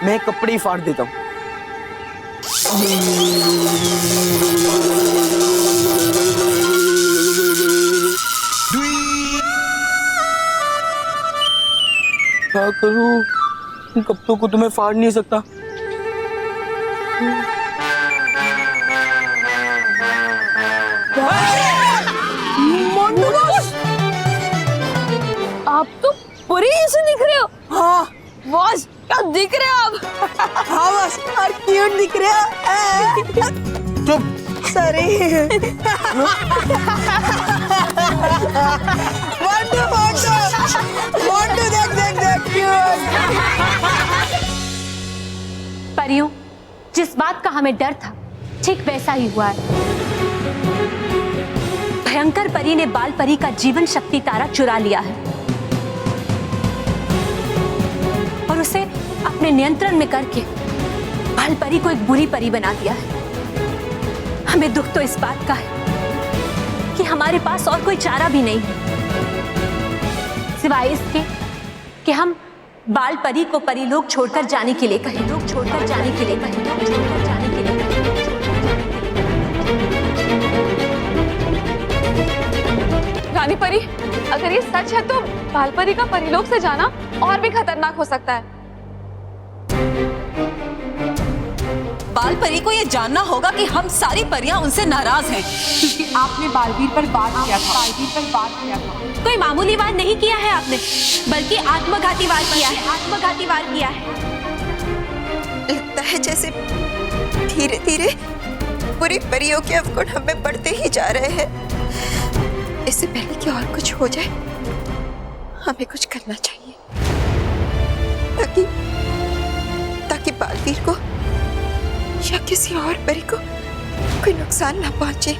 मैं कपड़े ही फाड़ देता हूँ। क्या करूं? कपड़ों को तो मैं फाड़ नहीं सकता। आप तो पूरी ऐसे दिख रहे हो। हाँ बॉस क्या दिख रहे हो आप? हाँ बस, और क्यूट दिख रहे हो। चुप। सॉरी। मोंटू मोंटू मोंटू देख देख देख क्यूट। परियों, जिस बात का हमें डर था ठीक वैसा ही हुआ है। भयंकर परी ने बाल परी का जीवन शक्ति तारा चुरा लिया है और उसे अपने नियंत्रण में करके बाल परी को एक बुरी परी बना दिया है। हमें दुख तो इस बात का है कि हमारे पास और कोई चारा भी नहीं है सिवाय इसके कि हम बाल परी को परीलोक छोड़कर जाने के लिए कहें, लोग छोड़कर जाने के लिए कहें, लोग छोड़कर जाने के लिए कहें। रानी परी, अगर ये सच है तो बाल परी का परीलोक से जाना और भी खतरनाक हो सकता है। बाल परी को ये जानना होगा कि हम सारी परियां उनसे नाराज हैं क्योंकि आपने बालवीर पर वार किया था। कोई मामूली वार नहीं किया है आपने, बल्कि आत्मघाती वार किया है, आत्मघाती वार किया है। लगता है जैसे धीरे धीरे पूरी परियों के अवगुण हमें बढ़ते ही जा रहे हैं। इससे पहले कि और कुछ हो जाए, हमें कुछ करना चाहिए ताकि ताकि बालवीर को या किसी और परी को कोई नुकसान ना पहुंचे।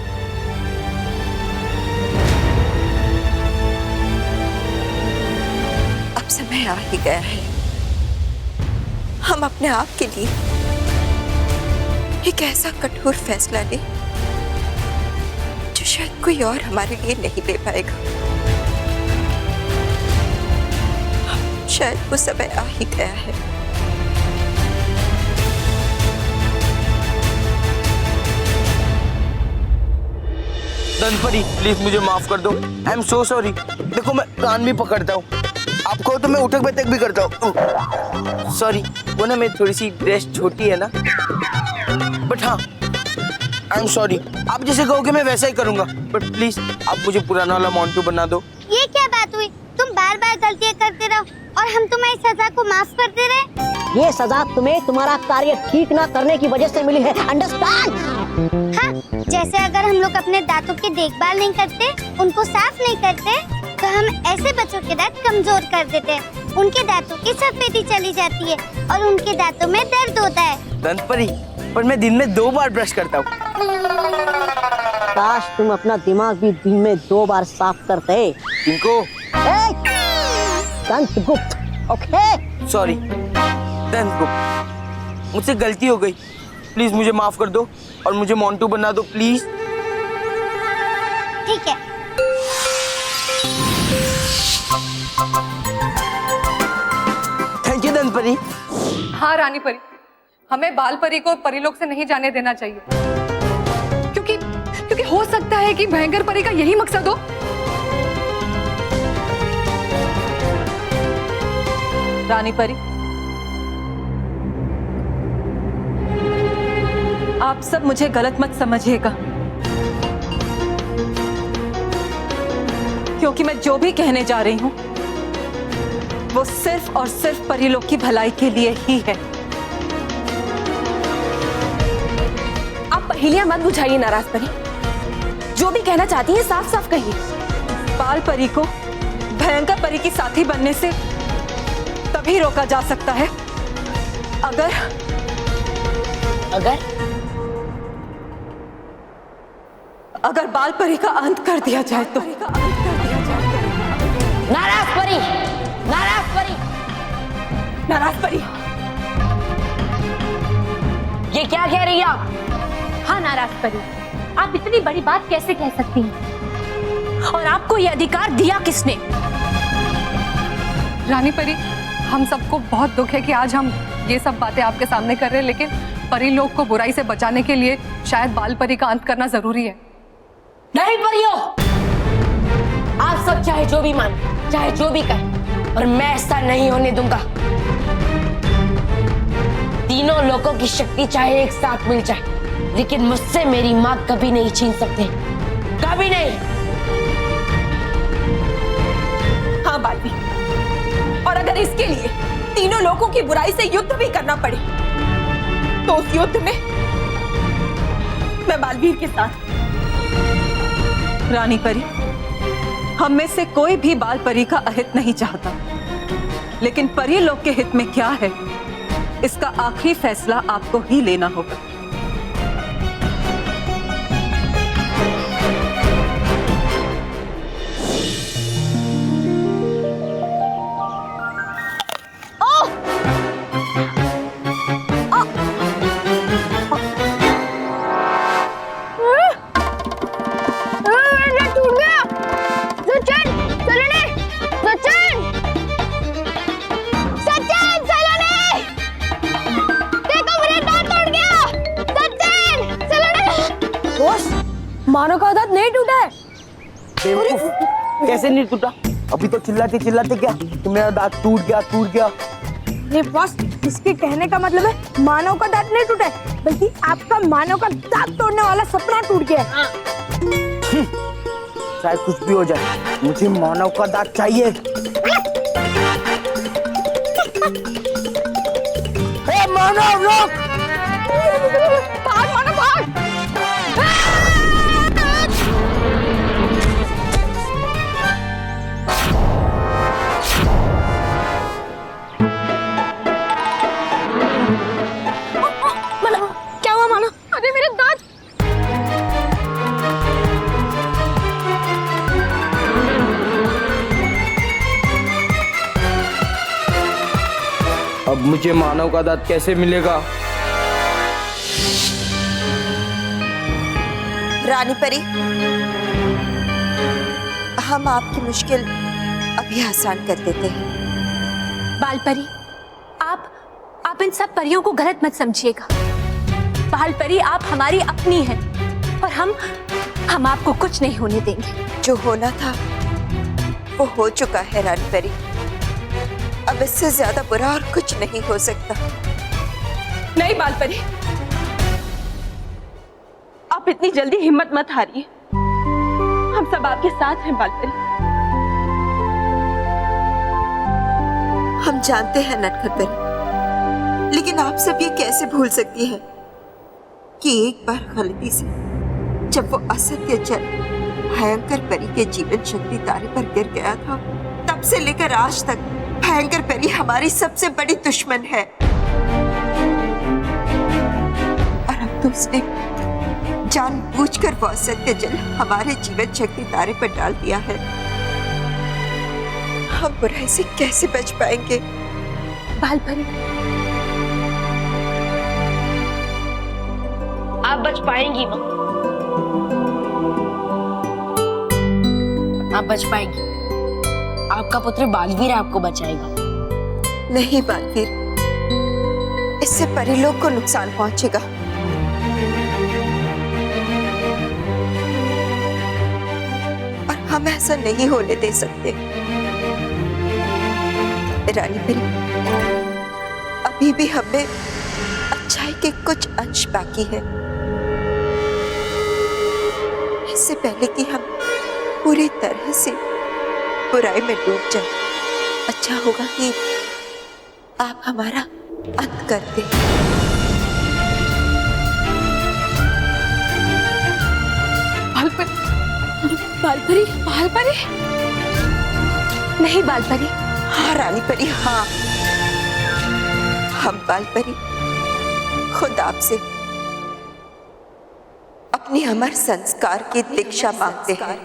अब समय आ ही गया है, हम अपने आप के लिए एक ऐसा कठोर फैसला लें जो शायद कोई और हमारे लिए नहीं ले पाएगा। शायद वो समय आ ही गया है। धनपरी प्लीज मुझे माफ कर दो। I am so sorry. देखो मैं कान भी पकड़ता हूँ, आपको तो मैं उठक बैठक भी करता हूँ। सॉरी, वो ना मेरी थोड़ी सी ड्रेस छोटी है ना, बट हाँ आई एम सॉरी। आप जैसे कहोगे मैं वैसा ही करूँगा, बट प्लीज आप मुझे पुराना वाला मोंटू बना दो। ये क्या बात हुई? तुम बार बार गलतियाँ करते रहो और हम तुम्हारी सजा को माफ करते रहे। ये सजा तुम्हें तुम्हारा कार्य ठीक ना करने की वजह से मिली है, अंडरस्टैंड? हाँ, जैसे अगर हम लोग अपने दांतों की देखभाल नहीं करते, उनको साफ नहीं करते, तो हम ऐसे बच्चों के दांत कमजोर कर देते हैं। उनके दांतों की सफेदी चली जाती है और उनके दांतों में दर्द होता है। धनपरी, पर मैं दिन में 2 बार ब्रश करता हूँ। काश तुम अपना दिमाग भी दिन में 2 बार साफ करते। इनको दंतगुप्त, ओके? सॉरी धनगुप्त, मुझसे गलती हो गई। प्लीज मुझे माफ कर दो और मुझे मोंटू बना दो प्लीज। ठीक है। Thank you Dhanpari. हाँ रानी परी, हमें बाल परी को परीलोक से नहीं जाने देना चाहिए क्योंकि हो सकता है कि भयंकर परी का यही मकसद हो। रानी परी, आप सब मुझे गलत मत समझिएगा, क्योंकि मैं जो भी कहने जा रही हूं वो सिर्फ और सिर्फ परीलोक की भलाई के लिए ही है। आप पहेलियां मत बुझाइए नाराज परी, जो भी कहना चाहती हैं साफ साफ कहिए। बाल परी को भयंकर परी की साथी बनने से तभी रोका जा सकता है अगर बाल परी का अंत कर दिया जाए तो। नाराज परी, नाराज परी, नाराज परी, ये क्या कह रही है आप? हाँ नाराज परी, आप इतनी बड़ी बात कैसे कह सकती हैं? और आपको ये अधिकार दिया किसने? रानी परी, हम सबको बहुत दुख है कि आज हम ये सब बातें आपके सामने कर रहे हैं, लेकिन परी लोग को बुराई से बचाने के लिए शायद बाल परी का अंत करना जरूरी है। नहीं परियों, आप सब चाहे जो भी मान, चाहे जो भी कहें, और मैं ऐसा नहीं होने दूंगा। तीनों लोगों की शक्ति चाहे एक साथ मिल जाए, लेकिन मुझसे मेरी मां कभी नहीं छीन सकते, कभी नहीं। हाँ बालवी, और अगर इसके लिए तीनों लोगों की बुराई से युद्ध भी करना पड़े तो उस युद्ध में मैं बालवीर के साथ। रानी परी, हम में से कोई भी बाल परी का अहित नहीं चाहता, लेकिन परी लोग के हित में क्या है इसका आखिरी फैसला आपको ही लेना होगा। मानो का दांत नहीं टूटा है। बेवकूफ, कैसे नहीं टूटा? अभी तो चिल्लाते चिल्लाते क्या कि मेरा दांत टूट गया टूट गया। ये बॉस, इसके कहने का मतलब है मानव का दांत नहीं टूटा है, बल्कि आपका मानव का दांत तोड़ने वाला सपना टूट गया है। चाहे कुछ भी हो जाए, मुझे मानव का दांत चाहिए। ए मानव लोग, भाग मानो भाग। क्या हुआ मानव? अरे मेरे दांत। अब मुझे मानव का दांत कैसे मिलेगा? रानी परी, हम आपकी मुश्किल अभी आसान कर देते हैं। बाल परी, आप इन सब परियों को गलत मत समझिएगा। बाल परी, आप हमारी अपनी हैं और हम आपको कुछ नहीं होने देंगे। जो होना था वो हो चुका है रानी परी। अब इससे ज्यादा बुरा और कुछ नहीं हो सकता। नहीं बाल परी, आप इतनी जल्दी हिम्मत मत हारिए। हम सब आपके साथ हैं बाल परी। हम जानते हैं नटखट परी, लेकिन आप सब ये कैसे भूल सकती हैं कि एक बार गलती से जब वो असत्य जल भयंकर परी के जीवन शक्ति तारे पर गिर गया था, तब से लेकर आज तक भयंकर परी हमारी सबसे बड़ी दुश्मन है। और अब तो उसने जानबूझकर वो असत्य जल हमारे जीवन शक्ति तारे पर डाल दिया है। हम बुराई से कैसे बच पाएंगे? बाल परी, आप बच पाएंगी मां, आप बच पाएंगी। आपका पुत्र बालवीर आपको बचाएगा। नहीं बालवीर, इससे परिलोक को नुकसान पहुंचेगा। और हम ऐसा नहीं होने दे सकते। रानी परी, अभी भी हमें अच्छाई के कुछ अंश बाकी है। इससे पहले कि हम पूरी तरह से बुराई में डूब जाए, अच्छा होगा कि आप हमारा अंत कर दें। बाल परी, बाल परी। नहीं बाल परी। हाँ रानी परी, हाँ, हम बाल परी खुद आपसे अपनी अमर संस्कार की दीक्षा मांगते हैं।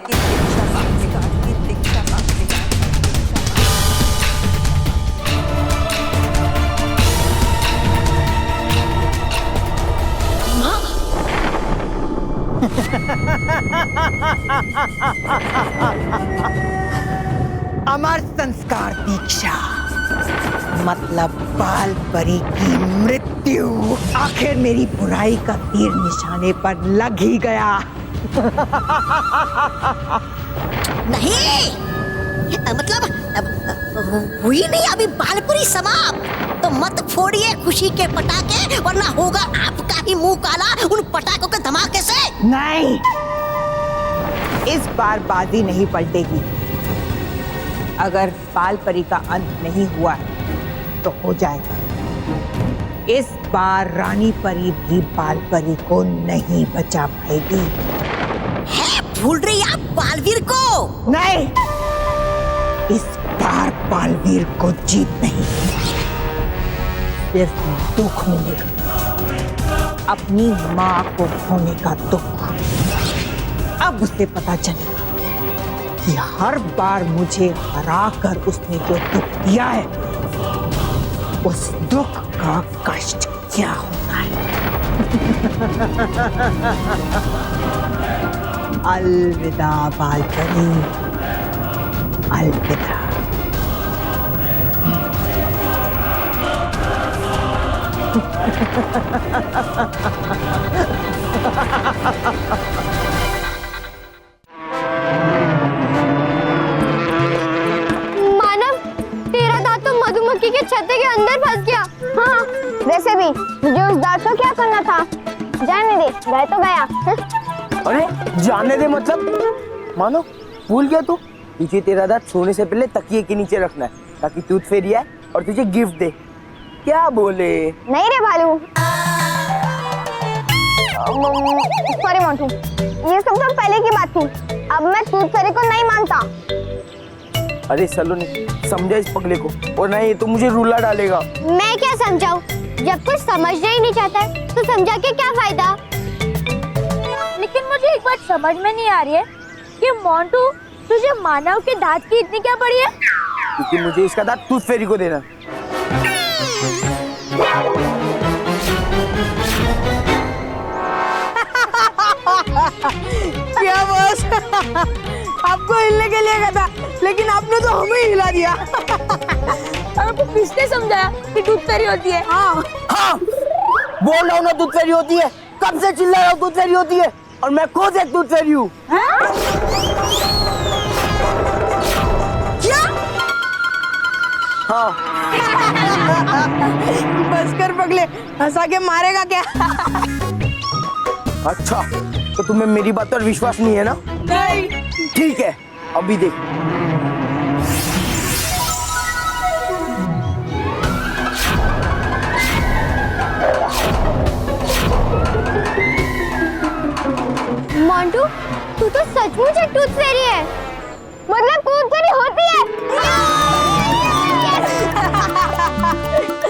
अमर संस्कार दीक्षा। मतलब बाल परी की मृत्यु। आखिर मेरी बुराई का तीर निशाने पर लग ही गया। नहीं, मतलब हुई नहीं अभी बालपुरी समाप्त। तो मत फोड़िए खुशी के पटाखे, वरना होगा आपका ही मुंह काला उन पटाखों के धमाके से। नहीं, इस बार बाजी नहीं पलटेगी। अगर बाल परी का अंत नहीं हुआ है तो हो जाएगा। इस बार रानी परी भी बाल परी को नहीं बचा पाएगी। है भूल रही आप बालवीर को? नहीं, इस बार बालवीर को जीत नहीं, सिर्फ दुख मिलेगा। अपनी माँ को खोने का दुख। अब उसे पता चलेगा कि हर बार मुझे हराकर उसने जो दुख दिया है, उस दुख का कष्ट क्या होता है। अलविदा बालपरी, अलविदा। मधुमक्खी के छत्ते के अंदर फंस गया। हाँ, वैसे भी मुझे उस दांत को क्या करना था? जाने दे, गए तो गया। अरे जाने दे मतलब? मानो भूल गया तू? तुझे तेरा दांत सोने से पहले तकिए के नीचे रखना है ताकि टूथ फेरी आए और तुझे गिफ्ट दे। क्या बोले? नहीं रे भालू, सॉरी मोंटू, ये सब तो पहले की बात थी। अब मैं टूथ फेरी को नहीं मानता। अरे सलोनी, समझा इस पगले को, और नहीं तो मुझे रूला डालेगा। मैं क्या समझाऊं? जब कुछ समझना ही नहीं चाहता है तो समझा के क्या फायदा? लेकिन मुझे एक बात समझ में नहीं आ रही है कि मोंटू, तुझे मानव के दांत की इतनी क्या पड़ी है? क्योंकि मुझे इसका दांत टूथ फेरी को देना। क्या बॉस, आपको हिलने के लिए कहा था, लेकिन आपने तो हमें हिला दिया। आपको किसने समझाया कि टूथ फेरी होती है? हाँ हाँ, बोल रहा हूँ ना टूथ फेरी होती है। कब से चिल्ला रहा हूँ टूथ फेरी होती है, और मैं खुद एक टूथ फेरी हूँ। क्या? हाँ। बस कर पगले, हंसा के मारेगा क्या? अच्छा, तो तुम्हें मेरी बात पर विश्वास नहीं है ना? नहीं। ठीक है, अभी देख। मोंटू, तू तो सचमुच एक टूथ फेरी है। मतलब टूथ फेरी होती है।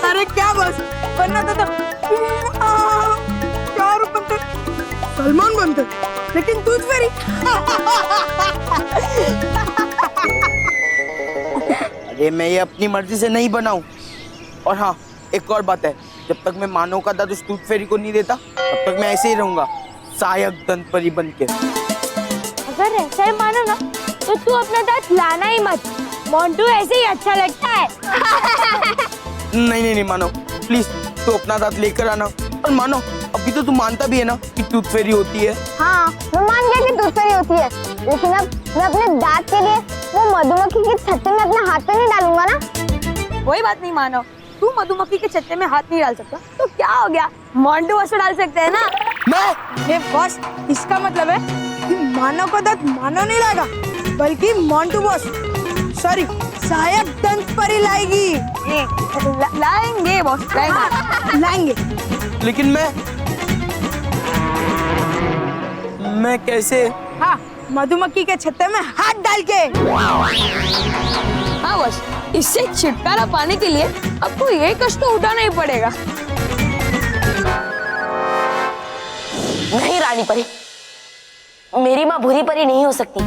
अरे क्या बस, बनना तो क्या बनते, सलमान बनते, लेकिन टूथ फेरी। अरे मैं ये अपनी मर्जी से नहीं बनाऊं। और हाँ, एक और बात है, जब तक मैं मानव का दांत उस टूथ फेरी को नहीं देता, तब तक मैं ऐसे ही रहूंगा, सहायक दंत परी बन के। अगर ऐसा ही मानो ना, तो तू अपना दांत लाना ही मत। मोंटू ऐसे ही अच्छा लगता है। नहीं नहीं नहीं मानो, प्लीज तू अपना दांत लेकर आना। और मानो, अभी तो तू मानता भी है ना कि टूथ फेरी होती है। हाँ, मैं मान गया कि टूथ फेरी होती है, लेकिन अब मैं अपने दांत के लिए वो मधुमक्खी के छत्ते में अपना हाथ तो नहीं डालूंगा ना। कोई बात नहीं मानव, तू मधुमक्खी के छत्ते में हाथ नहीं डाल सकता तो क्या हो गया, मोंटू बस डाल सकते हैं ना। मैं ये बॉस, इसका मतलब है कि मानव का दांत मानव नहीं लाएगा, बल्कि मोंटू बॉस, सॉरी, सहायक दंत परी लाएगी। लाएंगे बॉस, लाएंगे। लेकिन मैं कैसे? हाँ, मधुमक्खी के छत्ते में हाथ डाल के। हाँ बॉस, इससे छुटकारा पाने के लिए आपको ये कष्ट तो उठाना ही पड़ेगा। नहीं रानी परी, मेरी माँ बुरी परी नहीं हो सकती।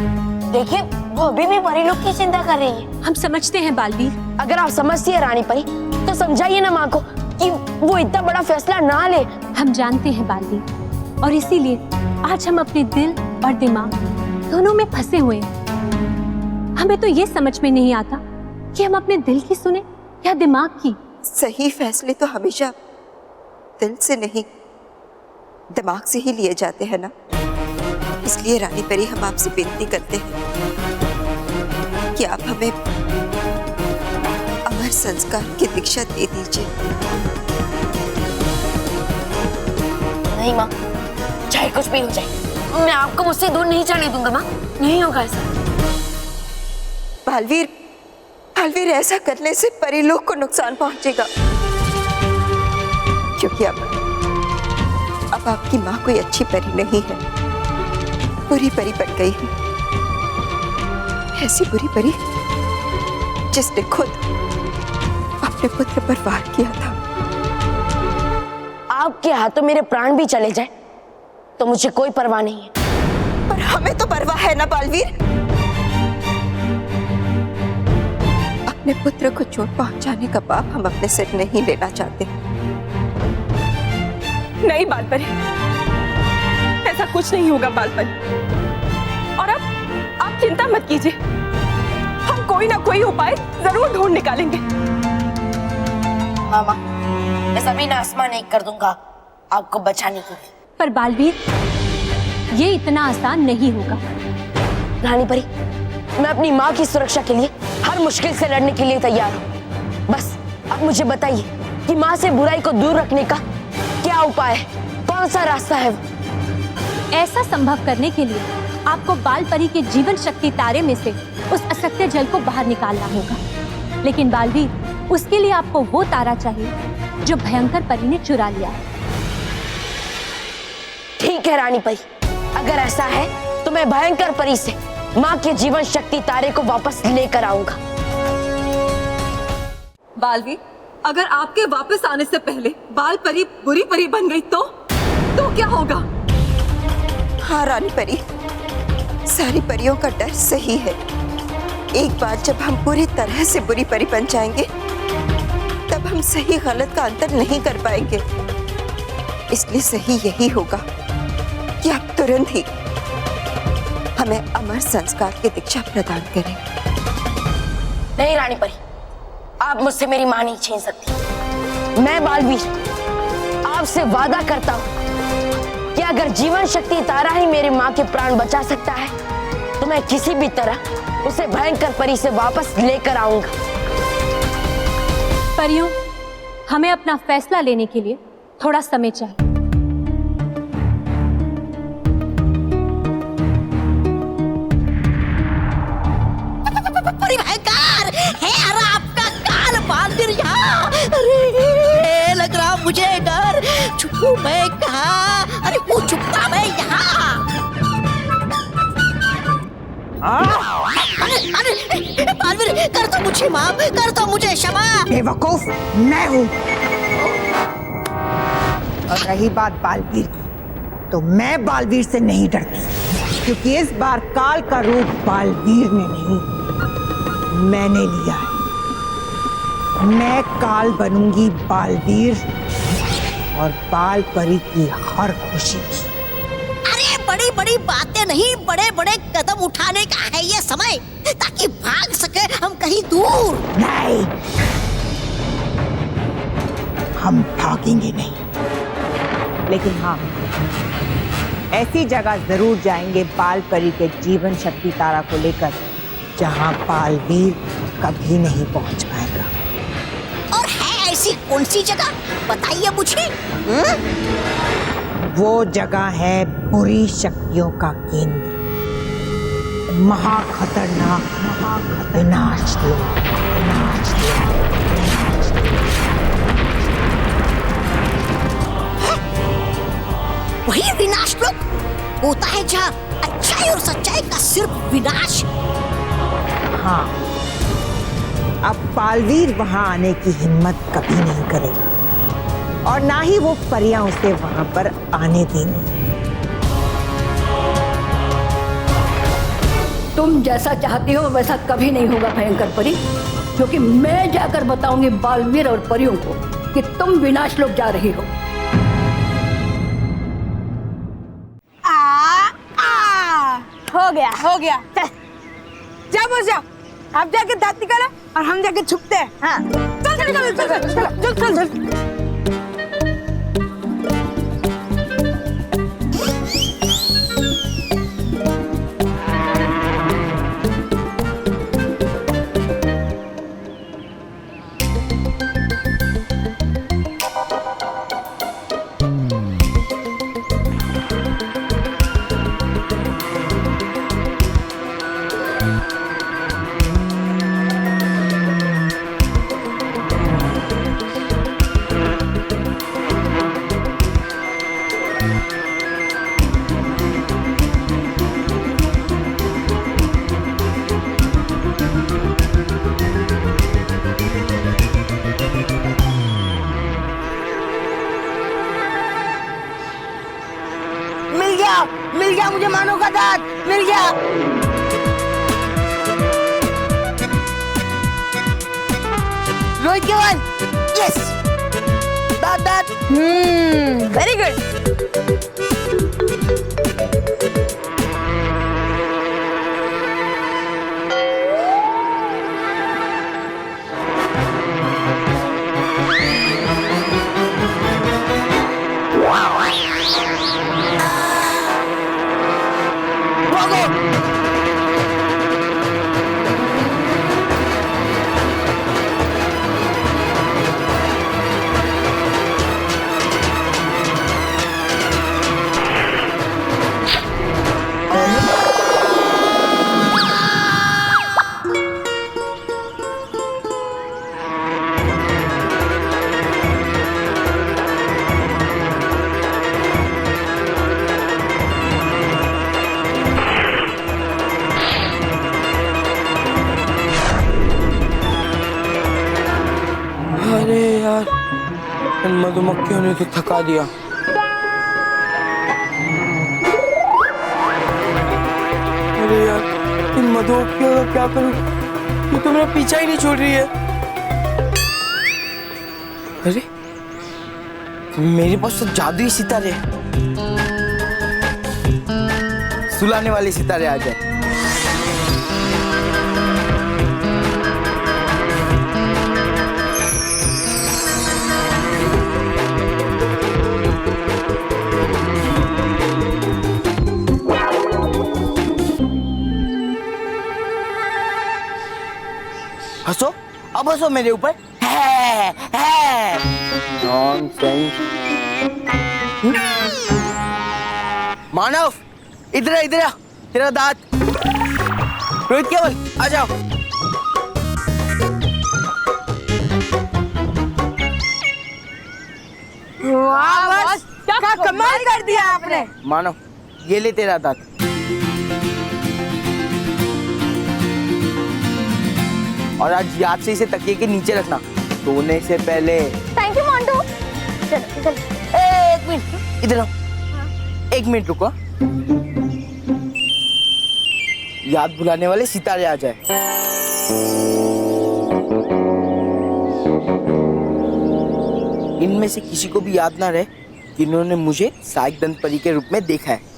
देखिए, वो अभी भी परी लोग की चिंता कर रही है। हम समझते हैं बालवीर। अगर आप समझती है रानी परी, तो समझाइए ना माँ को कि वो इतना बड़ा फैसला ना ले। हम जानते हैं बालवीर, और इसीलिए आज हम अपने दिल और दिमाग दोनों में फंसे हुए हैं। हमें तो ये समझ में नहीं आता कि हम अपने दिल की सुने या दिमाग की? सही फैसले तो हमेशा दिल से नहीं, दिमाग से ही लिए जाते हैं ना। इसलिए रानी परी, हम आपसे विनती करते हैं कि आप हमें अमर संस्कार की दीक्षा दे दीजिए। नहीं माँ, चाहे कुछ भी हो जाए, मैं आपको मुझसे दूर नहीं जाने दूंगा माँ। नहीं होगा ऐसा। बालवीर, बालवीर, ऐसा करने से परिलोक को नुकसान पहुंचेगा, क्योंकि अब आपकी माँ कोई अच्छी परी नहीं है, बुरी परी बन गई है। ऐसी बुरी परी जिसने खुद अपने पुत्र पर वार किया था। आपके हाथों मेरे प्राण भी चले जाए तो मुझे कोई परवाह नहीं है। पर हमें तो परवाह है ना बालवीर। अपने पुत्र को चोट पहुंचाने का पाप हम अपने सिर नहीं लेना चाहते। नहीं बालपरी, ऐसा कुछ नहीं होगा बालपरी। और अब आप चिंता मत कीजिए, हम कोई ना कोई उपाय जरूर ढूंढ निकालेंगे। मामा, मैं जमीन आसमान एक कर दूंगा आपको बचाने के लिए। पर बालवीर, ये इतना आसान नहीं होगा। रानी परी, मैं अपनी माँ की सुरक्षा के लिए हर मुश्किल से लड़ने के लिए तैयार हूँ। बस अब मुझे बताइए कि माँ से बुराई को दूर रखने का क्या उपाय है, कौन सा रास्ता है वो? ऐसा संभव करने के लिए आपको बाल परी के जीवन शक्ति तारे में से उस असत्य जल को बाहर निकालना होगा। लेकिन बालवीर, उसके लिए आपको वो तारा चाहिए जो भयंकर परी ने चुरा लिया है। ठीक है रानी परी, अगर ऐसा है तो मैं भयंकर परी से माँ के जीवन शक्ति तारे को वापस लेकर आऊंगा। बालवीर, अगर आपके वापस आने से पहले बाल परी बुरी परी बन गई तो क्या होगा? हाँ रानी परी, सारी परियों का डर सही है। एक बार जब हम पूरी तरह से बुरी परी बन जाएंगे, तब हम सही गलत का अंतर नहीं कर पाएंगे। इसलिए सही यही होगा कि आप तुरंत ही हमें अमर संस्कार की दीक्षा प्रदान करें। नहीं रानी परी, आप मुझसे मेरी माँ नहीं छीन सकती। मैं बालवीर आपसे वादा करता हूँ कि अगर जीवन शक्ति तारा ही मेरी माँ के प्राण बचा सकता है तो मैं किसी भी तरह उसे भयंकर परी से वापस लेकर आऊंगा। परियों, हमें अपना फैसला लेने के लिए थोड़ा समय चाहिए। भयंकर है अरे आपका काल बालवीर यहाँ। अरे लग रहा मुझे डर। छुपू मैं कहाँ? अरे वो छुपा मैं यहाँ। अरे बालवीर, कर दो मुझे माफ, कर दो मुझे क्षमा। बेवकूफ मैं हूँ। और रही बात बालवीर की, तो मैं बालवीर से नहीं डरती, क्योंकि इस बार काल का रूप बालवीर ने नहीं, मैंने लिया है। मैं काल बनूंगी बालवीर और बाल परी की हर खुशी की। अरे बड़ी बड़ी बातें नहीं, बड़े बड़े कदम उठाने का है ये समय, ताकि भाग सके हम कहीं दूर। नहीं, हम भागेंगे नहीं, लेकिन हाँ, ऐसी जगह जरूर जाएंगे बाल परी के जीवन शक्ति तारा को लेकर जहां बालवीर कभी नहीं पहुंच पाएगा। और है ऐसी कौन सी जगह, बताइए मुझे। वो जगह है बुरी शक्तियों का केंद्र, महाखतरनाक विनाश लोक। वही विनाश लोक होता है जहाँ अच्छाई और सच्चाई का सिर्फ विनाश। हाँ, अब बालवीर वहां आने की हिम्मत कभी नहीं करेगा, और ना ही वो परियां उसे वहां पर आने देंगी। तुम जैसा चाहती हो वैसा कभी नहीं होगा भयंकर परी, क्योंकि मैं जाकर बताऊंगी बालवीर और परियों को कि तुम विनाश लोक जा रही हो। हो गया चल, जाओ बस जाओ। आप जाके दांत निकालो और हम जाके छुपते हैं। हाँ, चल मिल गया मुझे मानो का दांत, मिल गया। रोहित केवल, यस, दांत। Very good. अरे यार, इन मधुमक्खियों ने तो थका दिया। अरे यार, इन मधुमक्खियों का क्या करूं? ये तो मेरा पीछा ही नहीं छोड़ रही है। अरे, मेरे पास तो जादुई सितारे, सुलाने वाले सितारे आ जाए। हंसो, अब हंसो मेरे ऊपर। नॉनसेंस। मानव, इधर इधर, तेरा दांत। रोहित केवल, आ जाओ। वाह बस, क्या कमाल कर दिया आपने। मानव, ये ले तेरा दांत। और आज याद से इसे तकिए के नीचे रखना, सोने से पहले। Thank you Montu. चलो चलो। एक मिनट, इधर आओ। एक मिनट रुको। याद भुलाने वाले सितारे आ जाए। इनमें से किसी को भी याद ना रहे कि इन्होंने मुझे सहायक दंत परी के रूप में देखा है।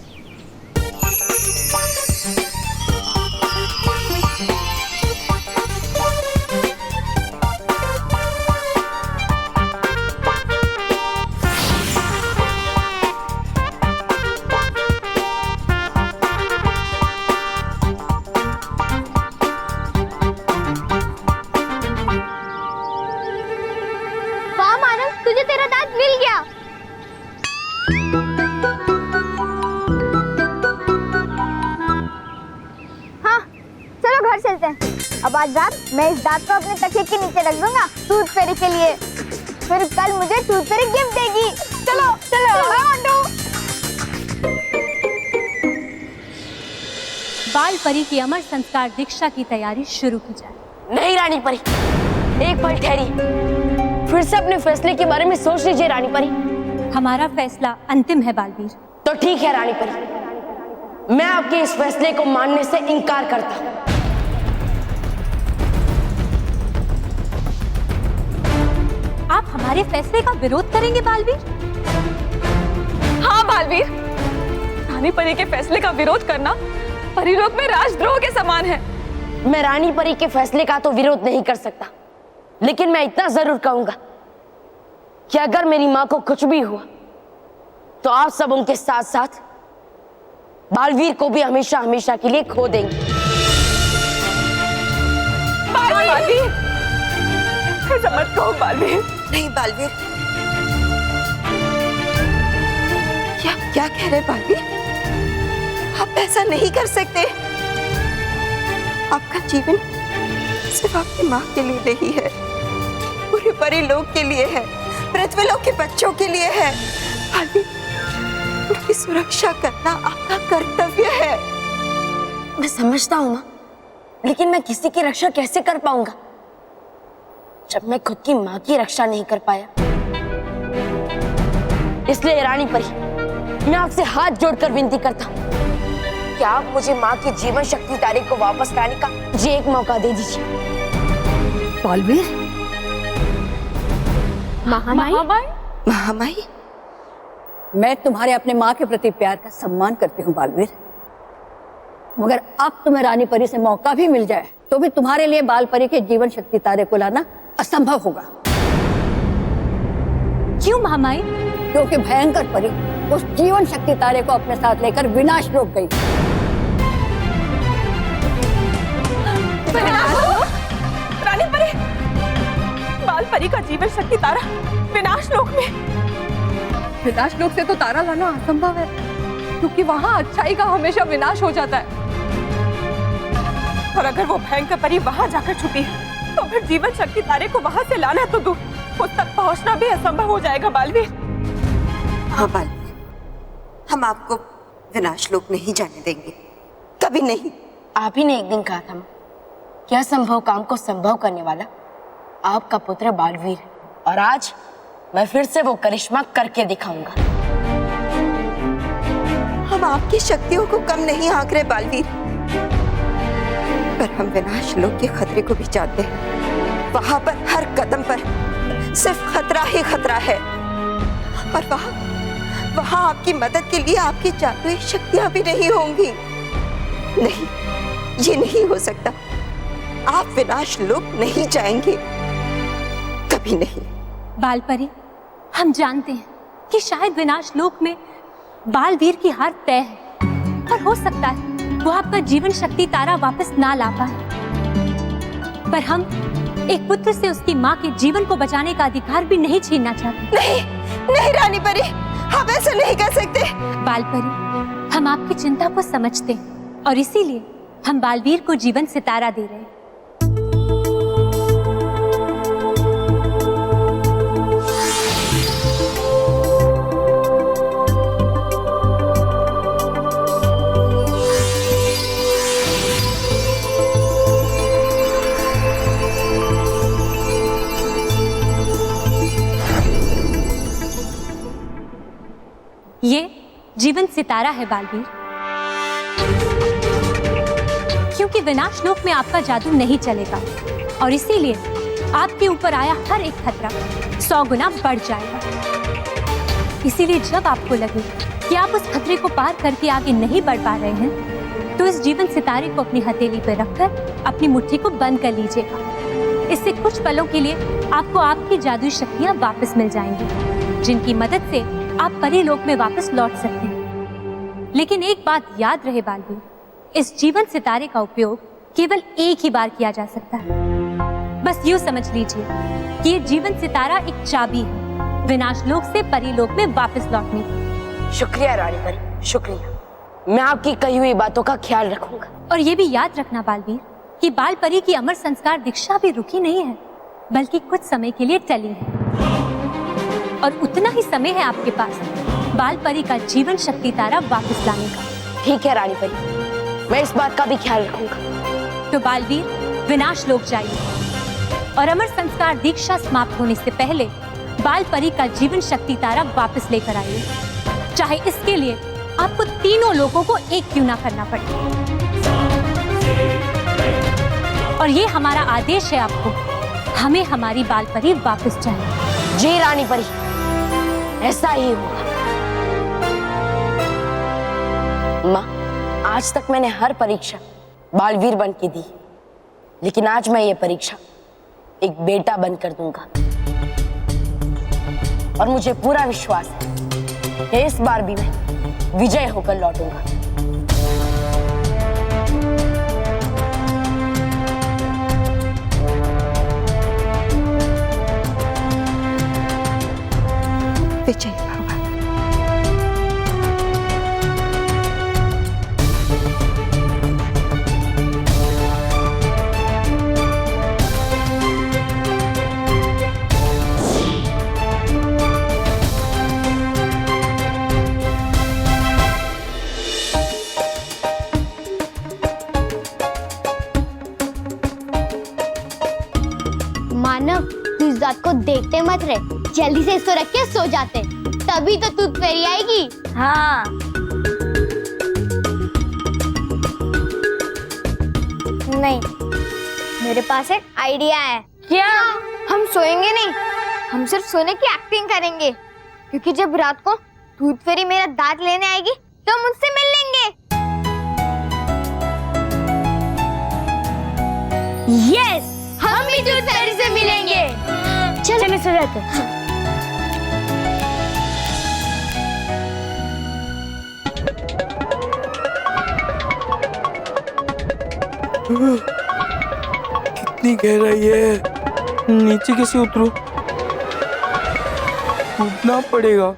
वाह मानव, तुझे तेरा दांत मिल गया। हाँ, चलो घर चलते हैं। अब आज रात मैं इस दांत को अपने तकिए के नीचे रख दूंगा टूथ फेरी के लिए। फिर कल मुझे टूथ फेरी गिफ्ट देगी। चलो चलो। बाल परी की अमर संस्कार दीक्षा की तैयारी शुरू की जाए। नहीं रानी परी, एक पल ठहरी। फिर से अपने फैसले के बारे में सोच लीजिए रानी परी। हमारा फैसला अंतिम है बालवीर। तो ठीक है रानी परी, मैं आपके इस फैसले को मानने से इनकार करता हूं। आप हमारे फैसले का विरोध करेंगे बालवीर? हाँ बालवीर, रानी परी के फैसले का विरोध करना परिलोक में राजद्रोह के समान है। मैं रानी परी के फैसले का तो विरोध नहीं कर सकता, लेकिन मैं इतना जरूर कहूंगा कि अगर मेरी माँ को कुछ भी हुआ तो आप सब उनके साथ साथ बालवीर को भी हमेशा हमेशा के लिए खो देंगे। बालवीर, ऐसा मत कहो बालवीर। नहीं बालवीर, क्या कह रहे बालवीर? आप ऐसा नहीं कर सकते। आपका जीवन सिर्फ आपकी माँ के लिए नहीं है, पूरे परी लोक के लिए है, पृथ्वीलोक के बच्चों के लिए है। बालवीर, उनकी सुरक्षा करना आपका कर्तव्य है। मैं समझता हूं माँ, लेकिन मैं किसी की रक्षा कैसे कर पाऊंगा जब मैं खुद की माँ की रक्षा नहीं कर पाया। इसलिए रानी परी, मैं आपसे हाथ जोड़कर विनती करता हूँ कि आप मुझे माँ की जीवन शक्ति तारे को वापस लाने का जी एक मौका दे दीजिए। बालवीर, महामाई, मैं तुम्हारे अपने माँ के प्रति प्यार का सम्मान करती हूँ बालवीर, मगर अब तुम्हें रानी परी से मौका भी मिल जाए तो भी तुम्हारे लिए बाल परी के जीवन शक्ति तारे को लाना असंभव होगा। क्यों महामाई? क्योंकि भयंकर परी उस जीवन शक्ति तारे को अपने साथ लेकर विनाश लोक गई। रानी परी, बाल परी का जीवन शक्ति तारा विनाश लोक में? विनाश लोक से तो तारा लाना असंभव है, क्योंकि वहां अच्छाई का हमेशा विनाश हो जाता है। और अगर वो भयंकर परी वहां जाकर छुपी है तो फिर जीवन शक्ति तारे को वहां से लाना तो दूर, उस तक पहुंचना भी असंभव हो जाएगा बालवीर। हाँ बालवीर, हम आपको विनाश लोक नहीं जाने देंगे, कभी नहीं। आप ही ने एक दिन कहा था माँ कि असंभव काम को संभव करने वाला आपका पुत्र बालवीर है, और आज मैं फिर से वो करिश्मा करके दिखाऊंगा। हम आपकी शक्तियों को कम नहीं आंक रहे बालवीर, पर हम विनाश लोक के खतरे को भी जानते हैं। वहां पर हर कदम पर सिर्फ खतरा ही खतरा है, और वहां आपकी मदद के लिए आपकी जादुई शक्तियां भी नहीं होंगी। नहीं, ये नहीं हो सकता। आप विनाश लोक नहीं जाएंगे, कभी नहीं। बालपरी, हम जानते हैं कि शायद विनाश लोक में बालवीर की हार तय है, और हो सकता है वो आपका जीवन शक्ति तारा वापस ना ला पाए, पर हम एक पुत्र से उसकी माँ के जीवन को बचाने का अधिकार भी नहीं छीनना चाहते। नहीं, नहीं रानी परी, आप ऐसा नहीं कर सकते। बालपरी, हम आपकी चिंता को समझते हैं और इसीलिए हम बालवीर को जीवन सितारा दे रहे हैं। ये जीवन सितारा है बालवीर, क्योंकि विनाश लोक में आपका जादू नहीं चलेगा और इसीलिए आपके ऊपर आया हर एक खतरा 100 गुना बढ़ जाएगा। इसीलिए जब आपको लगे कि आप उस खतरे को पार करके आगे नहीं बढ़ पा रहे हैं, तो इस जीवन सितारे को अपनी हथेली पर रखकर अपनी मुट्ठी को बंद कर लीजिएगा। इससे कुछ पलों के लिए आपको आपकी जादुई शक्तियां वापस मिल जाएंगी, जिनकी मदद से आप परीलोक में वापस लौट सकते हैं। लेकिन एक बात याद रहे बालवीर, इस जीवन सितारे का उपयोग केवल एक ही बार किया जा सकता है। बस यूं समझ लीजिए कि ये जीवन सितारा एक चाबी है विनाश लोक से परीलोक में वापस लौटने की। शुक्रिया रानी परी, शुक्रिया। मैं आपकी कही हुई बातों का ख्याल रखूंगा। और ये भी याद रखना बालवीर कि बाल परी की अमर संस्कार दीक्षा भी रुकी नहीं है, बल्कि कुछ समय के लिए टली है, और उतना ही समय है आपके पास बाल परी का जीवन शक्ति तारा वापस लाने का। ठीक है रानी परी, मैं इस बात का भी ख्याल रखूंगा। तो बालवीर विनाश लोक जाइए और अमर संस्कार दीक्षा समाप्त होने से पहले बाल परी का जीवन शक्ति तारा वापस लेकर आइए, चाहे इसके लिए आपको तीनों लोगों को एक क्यों ना करना पड़े। और ये हमारा आदेश है आपको, हमें हमारी बाल परी वापस चाहिए। जी रानी परी, ऐसा ही होगा। माँ, आज तक मैंने हर परीक्षा बालवीर बन के दी, लेकिन आज मैं ये परीक्षा एक बेटा बनकर दूंगा। और मुझे पूरा विश्वास है कि इस बार भी मैं विजय होकर लौटूंगा। विजय भवन। मानव, तू इस बात को देखते मत रहे, जल्दी से इसको रख के सो जाते, तभी तो टूथ फेरी आएगी। हाँ। नहीं, मेरे पास एक आइडिया है। क्या? हम सोएंगे नहीं, हम सिर्फ सोने की एक्टिंग करेंगे, क्योंकि जब रात को टूथ फेरी मेरा दांत लेने आएगी तो हम उससे मिल लेंगे। यस, हम भी टूथ फेरी से मिलेंगे। चलो सो जाते हैं। कितनी गहराई है, नीचे कैसे उतरूं? कूदना पड़ेगा।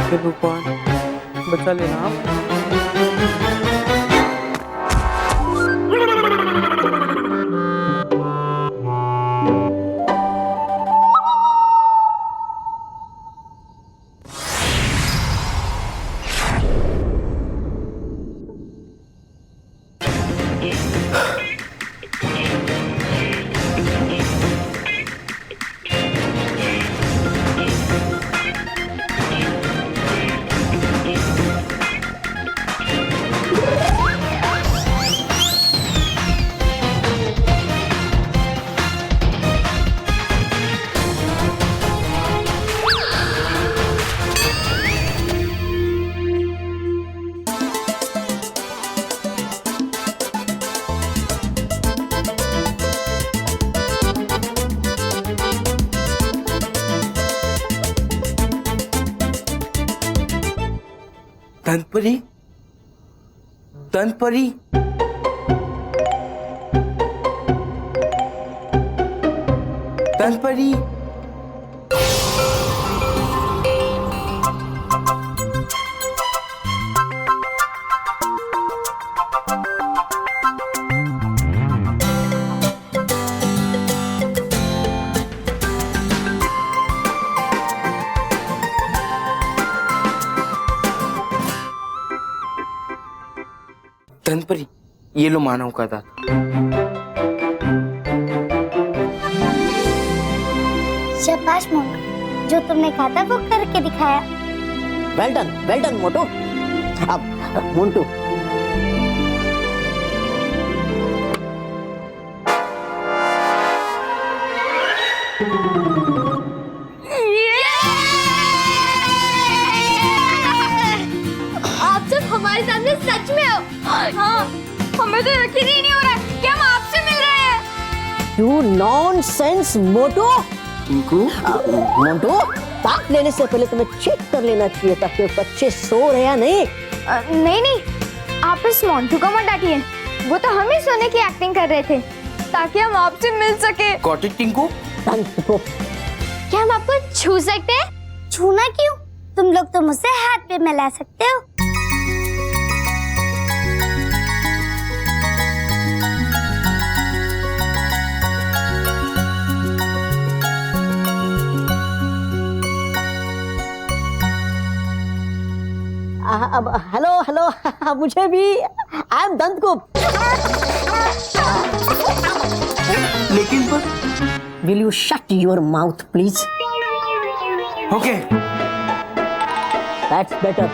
हे भगवान, बचा लेना आप। दंतपरी, दंतपरी, दंतपरी। दंतपरी, ये लो मानव का दांत। शाबाश मोटू, जो तुमने कहा था वो करके दिखाया। वेल डन मोटू। अब मोंटू, आप सब हमारे सामने सच में हो। हाँ, हमें तो यकीन ही नहीं हो रहा है कि हम आपसे मिल रहे हैं। यू नॉनसेंस मोटू। मोंटू, दांत लेने से पहले तुम्हें चेक कर लेना चाहिए था कि बच्चे सो रहे या नहीं। नहीं, आप इस मोंटू को मत डांटिए, वो तो हम ही सोने की एक्टिंग कर रहे थे ताकि हम आपसे मिल सके। Got it Tinku? क्या हम आपको छू सकते हैं? छूना क्यों? तुम लोग तो मुझसे हाथ पे मिला सकते हो। अब हेलो मुझे भी। I am Dantgupt. लेकिन पर will you shut your mouth please? Okay, that's better.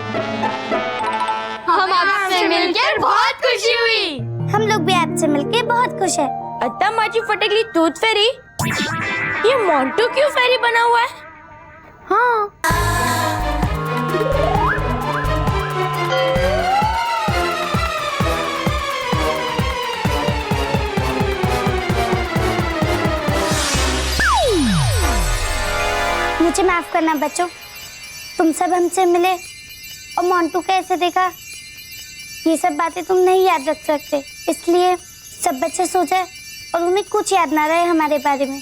हम आपसे मिलकर बहुत खुशी हुई। हम लोग भी आपसे मिलकर बहुत खुश हैं। अत्ता माझी फटकली टूथ फेरी, ये मोंटू क्यों फेरी बना हुआ है? हाँ, मुझे माफ करना बच्चों, तुम सब हमसे मिले और मोंटू को ऐसे देखा, ये सब बातें तुम नहीं याद रख सकते, इसलिए सब बच्चे सो जाए और उन्हें कुछ याद ना रहे हमारे बारे में।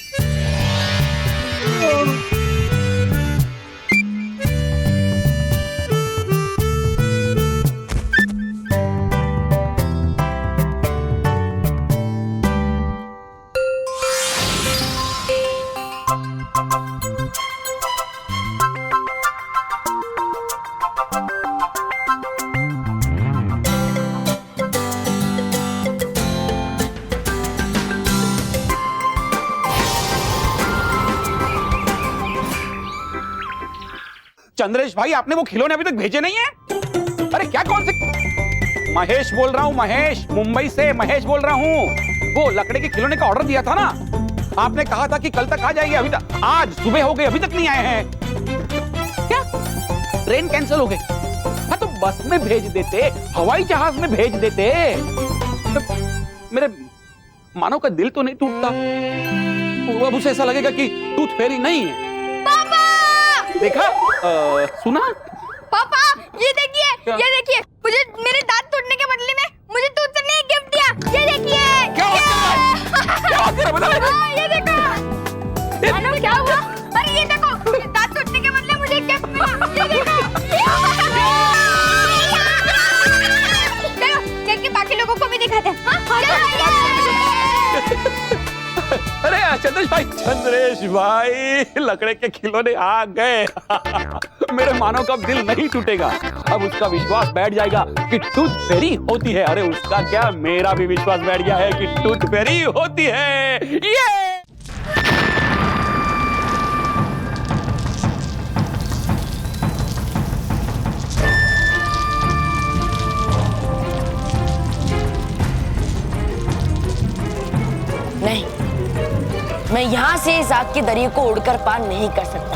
चंद्रेश भाई, आपने वो खिलौने अभी तक भेजे नहीं है? अरे क्या, कौन से? महेश बोल रहा हूँ, महेश, मुंबई से महेश बोल रहा हूँ। वो लकड़े के खिलौने का ऑर्डर दिया था ना, आपने कहा था कि कल तक आ जाएंगे, अभी तक, आज सुबह हो गई, अभी तक नहीं आए हैं। क्या ट्रेन कैंसिल हो गई? हाँ तो बस में भेज देते, हवाई जहाज में भेज देते, तो मेरे मानव का दिल तो नहीं टूटता। अब उसे ऐसा लगेगा कि टूथ फेरी नहीं है। देखा, सुना? पापा ये देखिए मुझे मेरे दांत तोड़ने के बदले में मुझे टूथ ने गिफ्ट दिया। ये देखिए। क्या होता है? बता। ये देखो। मानो क्या हुआ? अरे ये देखो, दांत तोड़ने के बदले मुझे गिफ्ट मिला। ये देखो। चलो चल के बाकी लोगों को भी दिखाते हैं। अरे चंद्रेश भाई, लकड़े के खिलौने आ गए। मेरे मानव का दिल नहीं टूटेगा, अब उसका विश्वास बैठ जाएगा कि टूथ फेरी होती है। अरे उसका क्या, मेरा भी विश्वास बैठ गया है कि टूथ फेरी होती है। ये नहीं, मैं यहां से इस आग के दरिया को उड़कर पार नहीं कर सकता,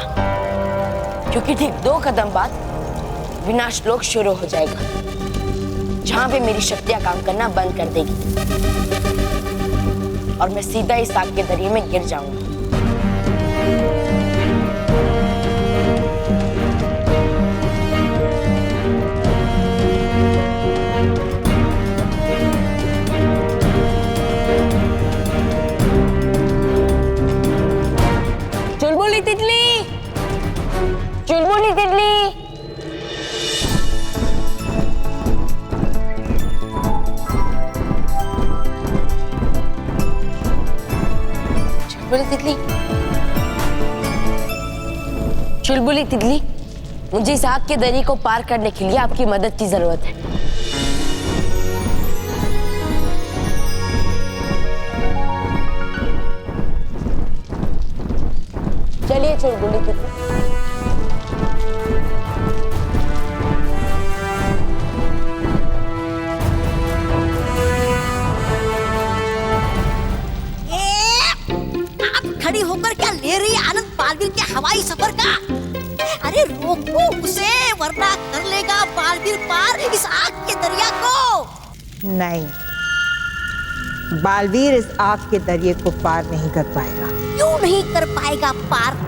क्योंकि ठीक 2 कदम बाद विनाश लोक शुरू हो जाएगा, जहां पे मेरी शक्तियां काम करना बंद कर देगी और मैं सीधा इस आग के दरिया में गिर जाऊंगा। चुलबुली तितली, चुलबुली तितली, चुलबुली तितली, चुलबुली तितली, मुझे इस आग के दरिया को पार करने के लिए आपकी मदद की जरूरत है। चलिए चुलबुली तितली। आप खड़ी होकर क्या ले रही है आनंद बालवीर के हवाई सफर का? अरे रोको उसे, वरना कर लेगा बालवीर पार इस आग के दरिया को। नहीं, बालवीर इस आग के दरिया को पार नहीं कर पाएगा। क्यों नहीं कर पाएगा पार?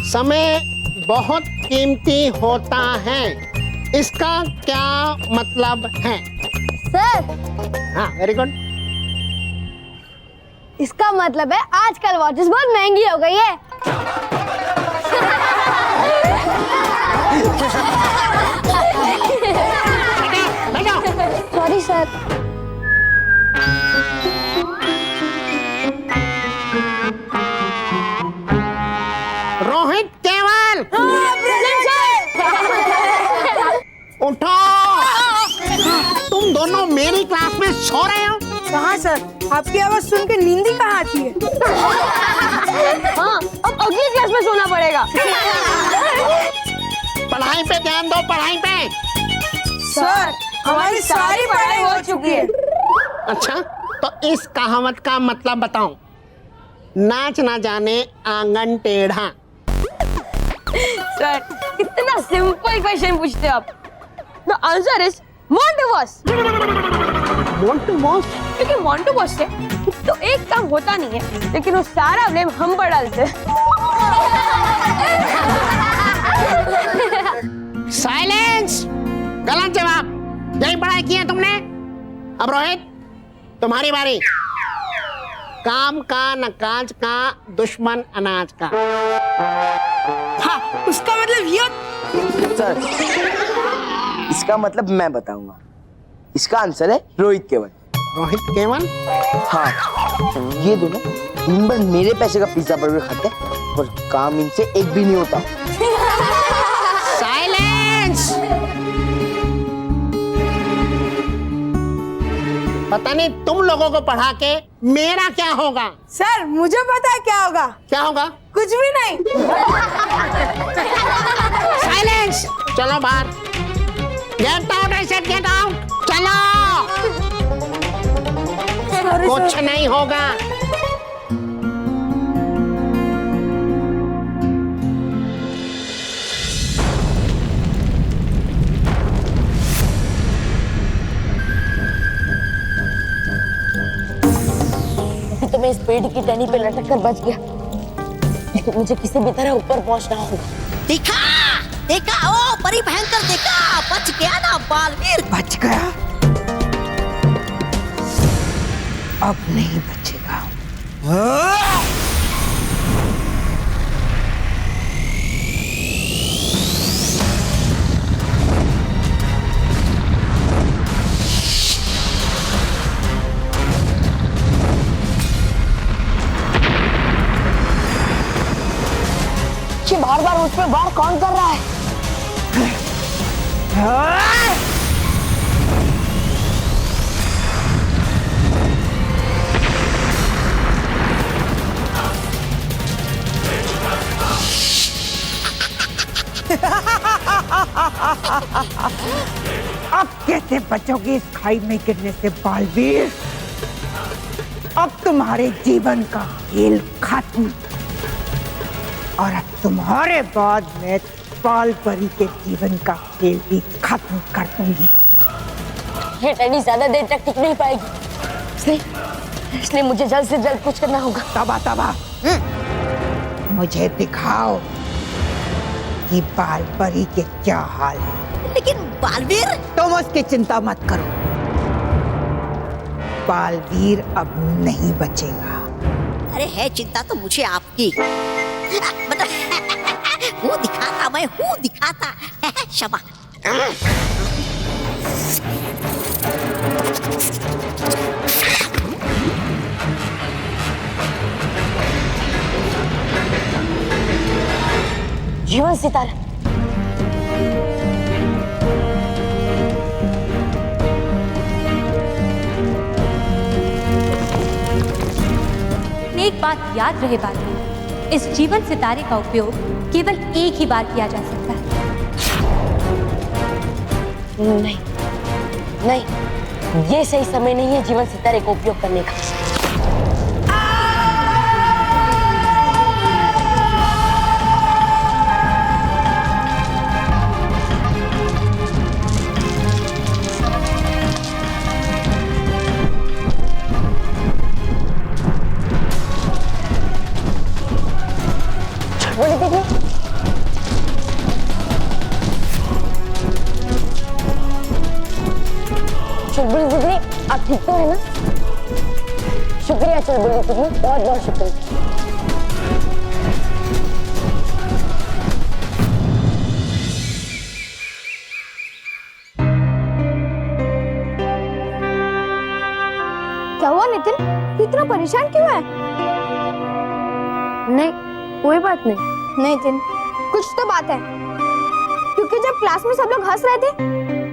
समय बहुत कीमती होता है, इसका क्या मतलब है? सर हाँ वेरी गुड। इसका मतलब है आजकल वॉचेस बहुत महंगी हो गई है। Sorry sir. रोहित केवल उठो। तुम दोनों मेरी क्लास में सो रहे हो? कहाँ सर, आपकी आवाज सुन के नींद ही कहाँ आती है। हाँ, अब अगली क्लास में सोना पड़ेगा। पढ़ाई पे ध्यान दो, पढ़ाई पे। सर हमारी सारी पढ़ाई हो चुकी है। अच्छा तो इस कहावत का मतलब बताओ। नाच ना जाने आंगन टेढ़ा। सर कितना सिंपल क्वेश्चन पूछते हो आप। The answer is Montu boss. Montu boss? क्योंकि मोंटू बॉस से तो एक काम होता नहीं है, लेकिन वो सारा ब्लेम हम पर डालते हैं। साइलेंस! गलत जवाब। यही पढ़ाई की है तुमने। अब रोहित तुम्हारी बारी। काम का न काज का, दुश्मन अनाज का। हाँ, उसका मतलब ये। सर इसका मतलब मैं बताऊंगा। इसका आंसर है रोहित केवल। रोहित केवल? हाँ, ये दोनों दिन भर मेरे पैसे का पिज्जा बर्गर खाते हैं और काम इनसे एक भी नहीं होता। साइलेंस! पता नहीं तुम लोगों को पढ़ा के मेरा क्या होगा। सर मुझे पता है क्या होगा। क्या होगा? कुछ भी नहीं। साइलेंस! चलो बाहर। Get out, I said get out. चलो। कुछ नहीं होगा। तो मैं इस पेड़ की टहनी पे लटक कर बच गया, लेकिन मुझे किसी भी तरह ऊपर पहुंचना होगा। देखा देखा, ओ परी भयंकर देखा, बच गया ना बालवीर। बच गया, अब नहीं बचेगा। ये बार बार मुझ पे वार कौन कर रहा है? अब कैसे बचोगे इस खाई में गिरने से बालवीर? अब तुम्हारे जीवन का खेल खत्म, और अब तुम्हारे बाद मैं बाल परी के जीवन का खेल भी खत्म कर दूंगी। ये टहनी ज्यादा देर तक टिक नहीं पाएगी, इसलिए मुझे जल्द से जल्द कुछ करना होगा। तबा तबा, मुझे दिखाओ कि बाल परी के क्या हाल है। लेकिन बालवीर, तुम उसकी चिंता मत करो, बालवीर अब नहीं बचेगा। अरे है चिंता तो मुझे आपकी। मतलब हूँ दिखाता, मैं हूँ दिखाता। शबा। जीवन सितारा, एक बात याद रहे बालवीर, इस जीवन सितारे का उपयोग केवल एक ही बार किया जा सकता है। नहीं नहीं, ये सही समय नहीं है जीवन सितारे का उपयोग करने का। बोले देखिए, चुलबुल दीदी, आप ठीक तो है ना? शुक्रिया चलबुली के लिए, बहुत बहुत शुक्रिया। क्या हुआ नितिन, तू इतना परेशान क्यों है? नहीं, कोई बात नहीं। नितिन, कुछ तो बात है, क्योंकि जब क्लास में सब लोग हंस रहे थे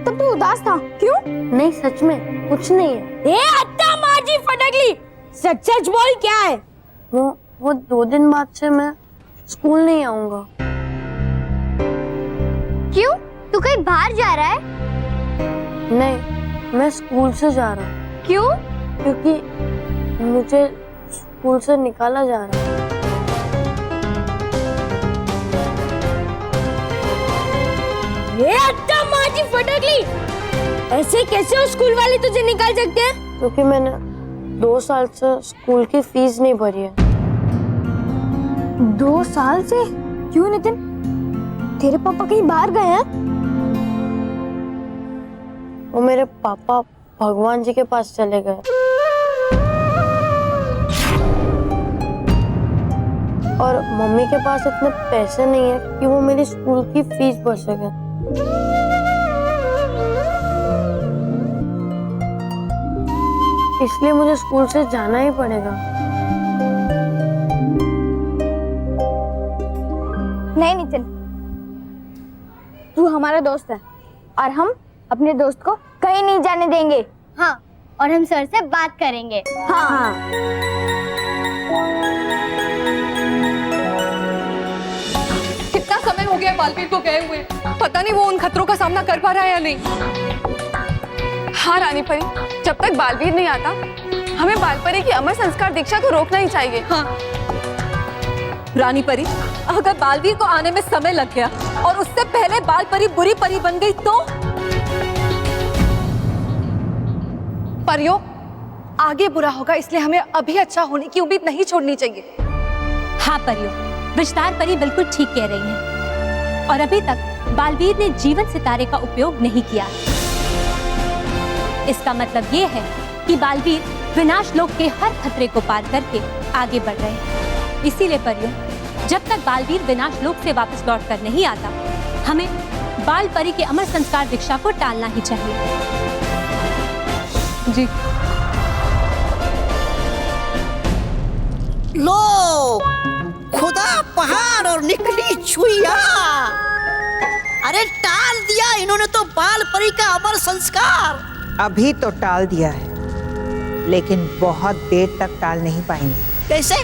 तब तू उदास था, क्यों? नहीं, सच में कुछ नहीं है। ए अत्ता माजी फटकली, सच सच बोल, क्या है? वो 2 दिन बाद से मैं स्कूल नहीं आऊंगा। क्यों? तू कहीं बाहर जा रहा है? नहीं, मैं स्कूल से जा रहा हूँ। क्यों? क्योंकि मुझे स्कूल से निकाला जा रहा है। ये अत्ता माजी फटकली, ऐसे कैसे वो स्कूल वाले तुझे निकाल सकते हैं? क्योंकि मैंने 2 साल से स्कूल की फीस नहीं भरी है। 2 साल से? क्यों नितिन, तेरे पापा कहीं बाहर गए हैं? वो मेरे पापा भगवान जी के पास चले गए और मम्मी के पास इतने पैसे नहीं है कि वो मेरी स्कूल की फीस भर सके। इसलिए मुझे स्कूल से जाना ही पड़ेगा। नहीं नितिन, तू हमारा दोस्त है और हम अपने दोस्त को कहीं नहीं जाने देंगे। हाँ, और हम सर से बात करेंगे। हाँ। कितना समय हो गया बालवीर को गए हुए, पता नहीं वो उन खतरों का सामना कर पा रहा है या नहीं। हाँ रानी परी, जब तक बालवीर नहीं आता हमें बालपरी की अमर संस्कार दीक्षा को रोकना ही चाहिए। हाँ रानी परी, अगर बालवीर को आने में समय लग गया और उससे पहले बालपरी बुरी परी बन गई तो? परियों, आगे बुरा होगा, इसलिए हमें अभी अच्छा होने की उम्मीद नहीं छोड़नी चाहिए। हाँ परियों, विस्तार परी बिल्कुल ठीक कह रही है और अभी तक बालवीर ने जीवन सितारे का उपयोग नहीं किया। इसका मतलब ये है कि बालवीर विनाश लोक के हर खतरे को पार करके आगे बढ़ रहे हैं। इसीलिए परियों, जब तक बालवीर विनाश लोक से वापस लौट कर नहीं आता, हमें बाल परी के अमर संस्कार दीक्षा को टालना ही चाहिए। जी लो, खुदा पहाड़ और निकली छुइया। अरे टाल दिया इन्होंने तो बाल परी का अमर संस्कार। अभी तो टाल दिया है, लेकिन बहुत देर तक टाल नहीं पाएंगे। कैसे?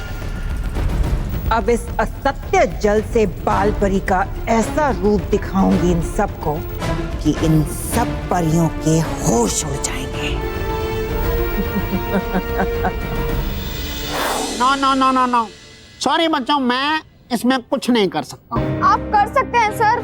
अब इस असत्य जल से बाल परी का ऐसा रूप दिखाऊंगी इन सबको कि इन सब परियों के होश उड़ जाएंगे। No no no no no, sorry बच्चों, मैं इसमें कुछ नहीं कर सकता हूँ। आप कर सकते हैं सर।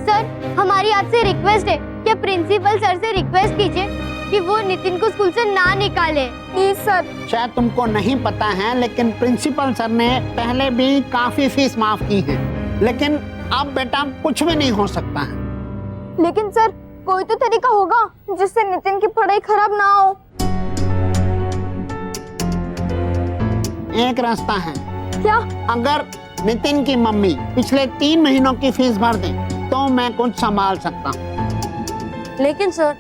सर, हमारी आपसे रिक्वेस्ट है कि प्रिंसिपल सर से रिक्वेस्ट कीजिए कि वो नितिन को स्कूल से ना निकाले। Please sir. शायद तुमको नहीं पता है, लेकिन प्रिंसिपल सर ने पहले भी काफी फीस माफ की है, लेकिन अब बेटा कुछ भी नहीं हो सकता है। लेकिन सर, कोई तो तरीका होगा जिससे नितिन की पढ़ाई खराब ना हो। एक रास्ता है। क्या? अगर नितिन की मम्मी पिछले 3 महीनों की फीस भर दे तो मैं कुछ संभाल सकता हूँ। लेकिन सर,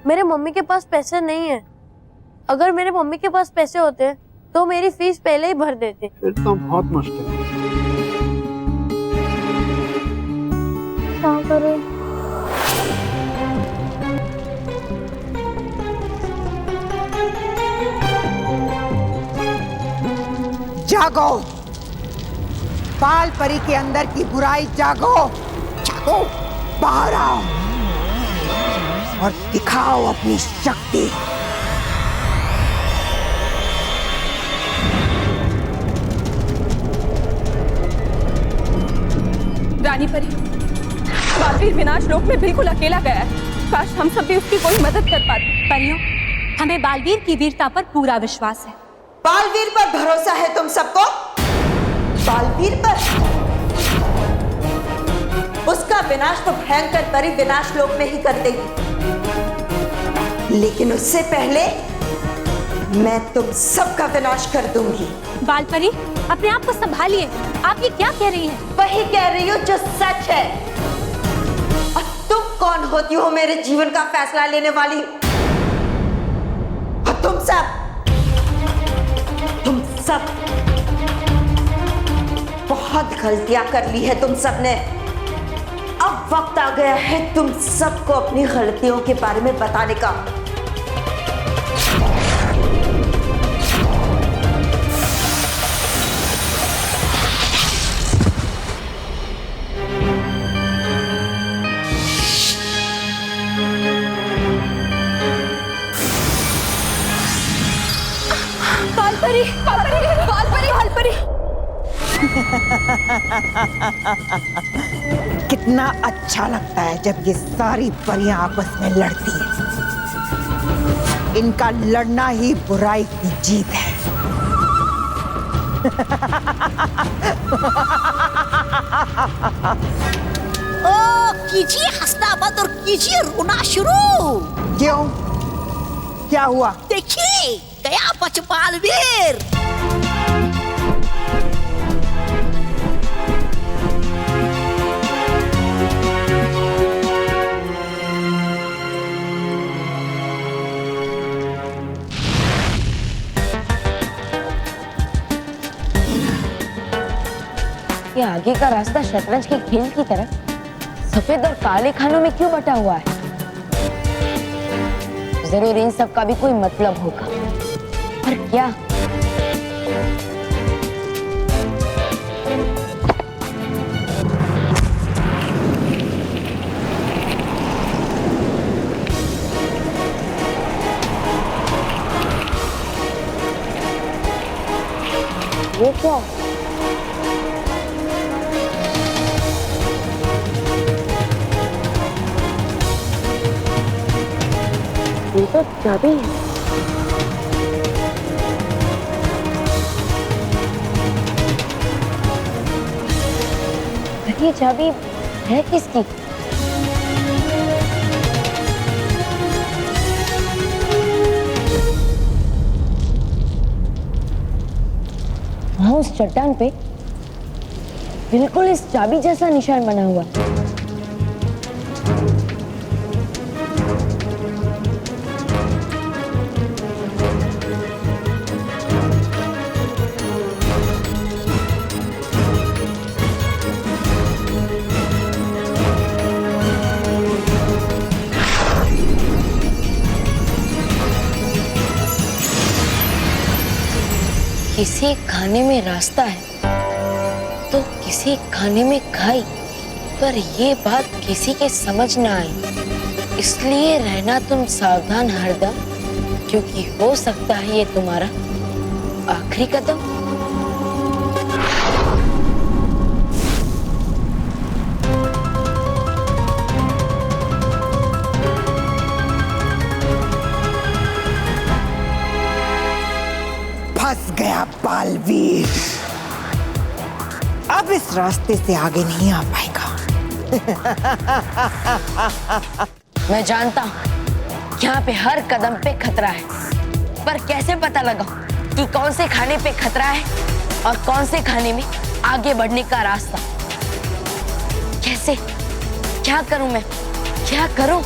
मेरे मम्मी के पास पैसे नहीं है। अगर मेरे मम्मी के पास पैसे होते तो मेरी फीस पहले ही भर देते। फिर तो बहुत मुश्किल है। क्या करें? जागो, बाल परी के अंदर की बुराई जागो, जागो, बाहर आओ और दिखाओ अपनी शक्ति। रानी परी, बालवीर विनाश लोक में बिल्कुल अकेला गया है। काश हम सब भी उसकी कोई मदद कर पाते। परियों, हमें बालवीर की वीरता पर पूरा विश्वास है। बालवीर पर भरोसा है तुम सबको? बालवीर पर? उसका विनाश तो भयंकर परी विनाश लोक में ही कर देगी। लेकिन उससे पहले मैं तुम सबका विनाश कर दूंगी। बालपरी, अपने आप को संभालिए। आप ये क्या कह रही हैं? वही कह रही हूँ जो सच है। और तुम कौन होती हो मेरे जीवन का फैसला लेने वाली? और तुम सब बहुत गलतियां कर ली है तुम सब ने। अब वक्त आ गया है तुम सबको अपनी गलतियों के बारे में बताने का। बालपरी, बालपरी, बालपरी, बालपरी। कितना अच्छा लगता है जब ये सारी परियां आपस में लड़ती हैं। इनका लड़ना ही बुराई की जीत है। ओ कीजिए हंसना बंद और कीजिए रोना शुरू। क्यों? क्या हुआ? देखिए गया बच बालवीर। ये आगे का रास्ता शतरंज के खेल की तरह सफेद और काले खानों में क्यों बटा हुआ है? जरूर इन सब का भी कोई मतलब होगा। पर क्या? ये क्या? ये तो चाबी है। ये चाबी है किसकी? वहाँ उस चट्टान पे बिल्कुल इस चाबी जैसा निशान बना हुआ है। किसी खाने में रास्ता है तो किसी खाने में खाई, पर ये बात किसी के समझ ना आई। इसलिए रहना तुम सावधान हरदम, क्योंकि हो सकता है ये तुम्हारा आखिरी कदम। फंस गया बालवीर। अब इस रास्ते से आगे नहीं आ पाएगा। मैं जानता हूँ यहाँ पे हर कदम पे खतरा है, पर कैसे पता लगा कि कौन से खाने पे खतरा है और कौन से खाने में आगे बढ़ने का रास्ता? कैसे? क्या करूं मैं? क्या करूं?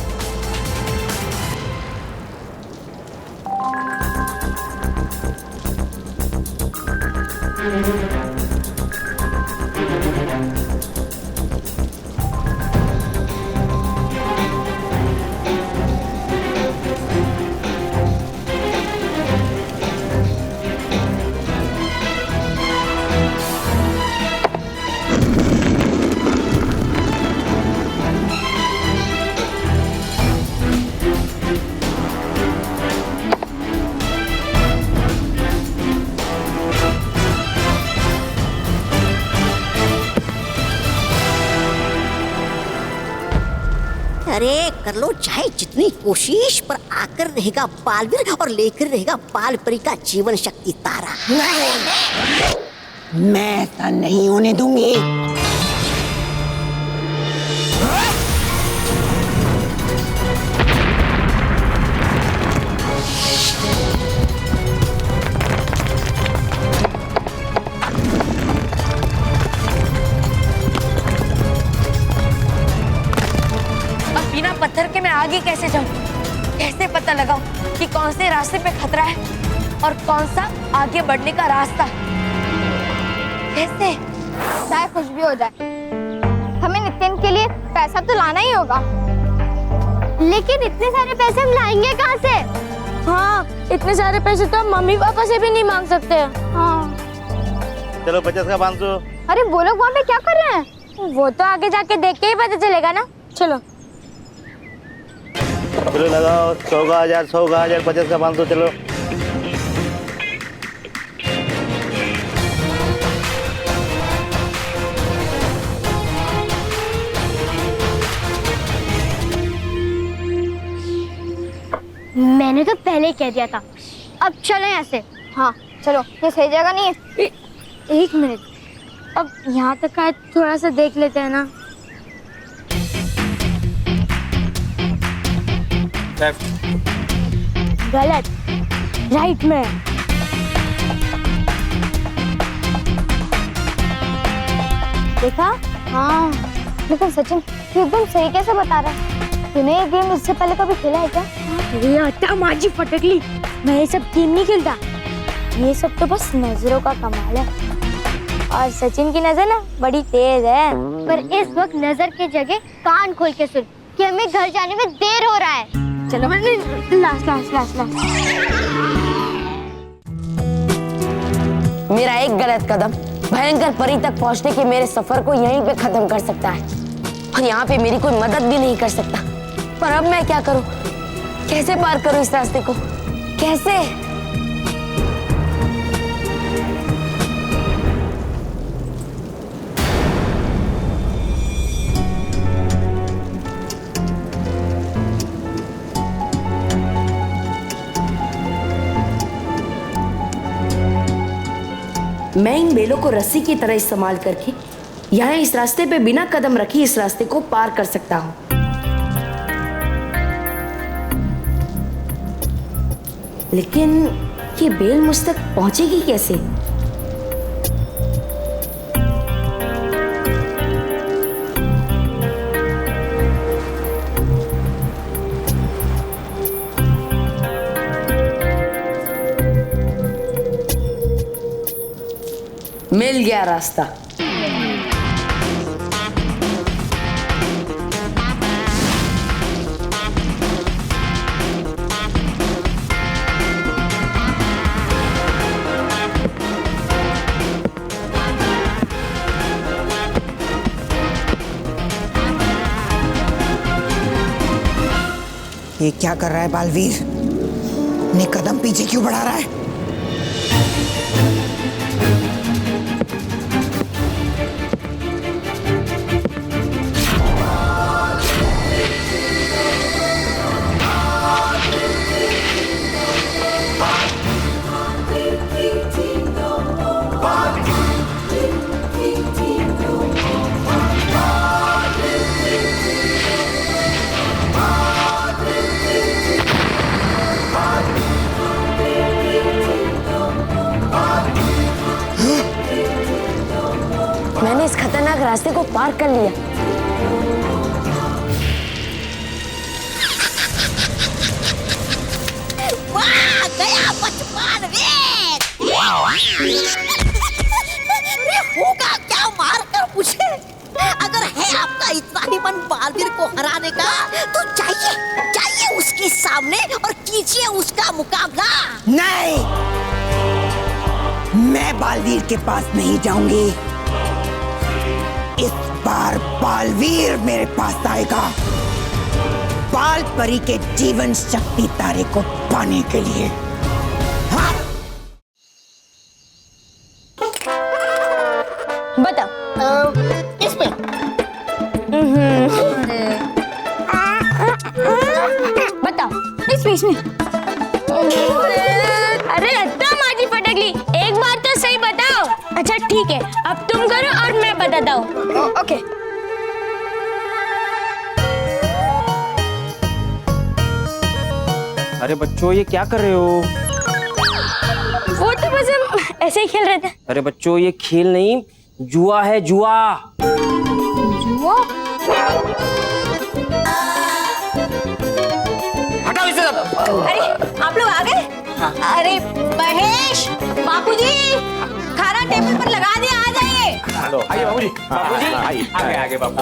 अरे कर लो चाहे जितनी कोशिश, पर आकर रहेगा बालवीर और लेकर रहेगा बालपरी का जीवन शक्ति तारा। नहीं, मैं ऐसा नहीं होने दूंगी। पत्थर के मैं आगे कैसे जाऊं? कैसे पता लगाऊं कि कौन से रास्ते पे खतरा है और कौन सा आगे बढ़ने का रास्ता? कैसे? चाहे कुछ भी हो जाए, हमें नितिन के लिए पैसा तो लाना ही होगा। लेकिन इतने सारे पैसे हम लाएंगे कहाँ से? हाँ, इतने सारे पैसे तो हम मम्मी पापा से भी नहीं मांग सकते। हाँ। चलो 50 का 500। अरे वो लोग वहाँ पे क्या कर रहे हैं? वो तो आगे जाके देख के ही पता चलेगा ना। चलो चलो लगाओ 100 का 1000, 100 का 1000, 50 का 500। चलो मैंने तो पहले ही कह दिया था। अब चलो यहाँ से। हाँ चलो, ये सही जगह नहीं है। एक मिनट, अब यहाँ तक का थोड़ा सा देख लेते हैं ना। गलत, राइट में। देखा? हाँ, लेकिन सचिन तू एकदम सही कैसे बता रहा है? तूने ये गेम इससे पहले कभी खेला है क्या? ये आटा माजी फटकली, मैं ये सब गेम नहीं खेलता। ये सब तो बस नजरों का कमाल है। और सचिन की नजर ना बड़ी तेज है। पर इस वक्त नजर की जगह कान खोल के सुन कि हमें घर जाने में देर हो रहा है। चलो लास्ट। मेरा एक गलत कदम भयंकर परी तक पहुंचने के मेरे सफर को यहीं पे खत्म कर सकता है और यहाँ पे मेरी कोई मदद भी नहीं कर सकता। पर अब मैं क्या करूं? कैसे पार करूं इस रास्ते को? कैसे? मैं इन बेलों को रस्सी की तरह इस्तेमाल करके यहाँ इस रास्ते पे बिना कदम रखे इस रास्ते को पार कर सकता हूँ। लेकिन ये बेल मुझ तक पहुंचेगी कैसे? मिल गया रास्ता। ये क्या कर रहा है बालवीर? अपने कदम पीछे क्यों बढ़ा रहा है? मैंने इस खतरनाक रास्ते को पार कर लिया। वाह, गया बचपन अरे होगा क्या मार कर मुझे? अगर है आपका इतना ही मन बालवीर को हराने का तो जाइए उसके सामने और कीजिए उसका मुकाबला। नहीं, मैं बालवीर के पास नहीं जाऊंगी। इस बार बालवीर मेरे पास आएगा, बाल परी के जीवन शक्ति तारे को पाने के लिए। हाँ। बताओ इस पे बताओ इस बीच में। अरे अट्टा माजी फटकली, एक बार तो सही बताओ। अच्छा ठीक है, अब तुम करो और मैं बताता हूँ। ओके। अरे बच्चों ये क्या कर रहे हो? वो तो बस हम ऐसे ही खेल रहे थे। अरे बच्चों ये खेल नहीं, जुआ है, जुआ। जुआ? अरे आप लोग आ गए? अरे महेश, बापूजी, खाना टेबल पर लगा दिया, आ जाइए। आइए बाबूजी, बाबूजी आगे आगे बाबू।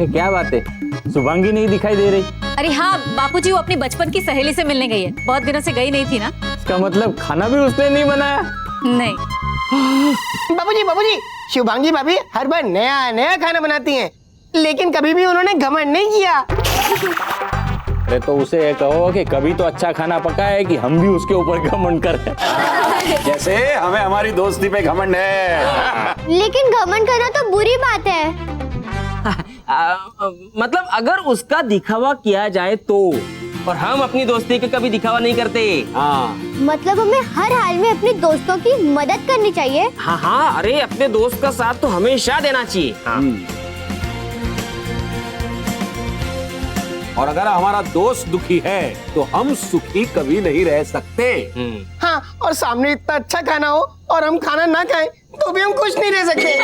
क्या बात है, शुभांगी नहीं दिखाई दे रही? अरे हाँ बापूजी, वो अपनी बचपन की सहेली से मिलने गई है, बहुत दिनों से गई नहीं थी ना। इसका मतलब खाना भी उसने नहीं बनाया? नहीं। बाबूजी बाबूजी, शुभांगी भाभी हर बार नया नया खाना बनाती हैं, लेकिन कभी भी उन्होंने घमंड नहीं किया। अरे तो उसे ये कहो कि कभी तो अच्छा खाना पकाए कि हम भी उसके ऊपर घमंड करें। जैसे हमें हमारी दोस्ती पे घमंड है। लेकिन घमंड करना तो बुरी बात है। मतलब अगर उसका दिखावा किया जाए तो, और हम अपनी दोस्ती का कभी दिखावा नहीं करते। हाँ मतलब हमें हर हाल में अपने दोस्तों की मदद करनी चाहिए। हाँ हाँ, अरे अपने दोस्त का साथ तो हमेशा देना चाहिए। हाँ। और अगर हमारा दोस्त दुखी है तो हम सुखी कभी नहीं रह सकते। हाँ, और सामने इतना अच्छा खाना हो और हम खाना ना खाएं तो भी हम खुश नहीं रह सकते।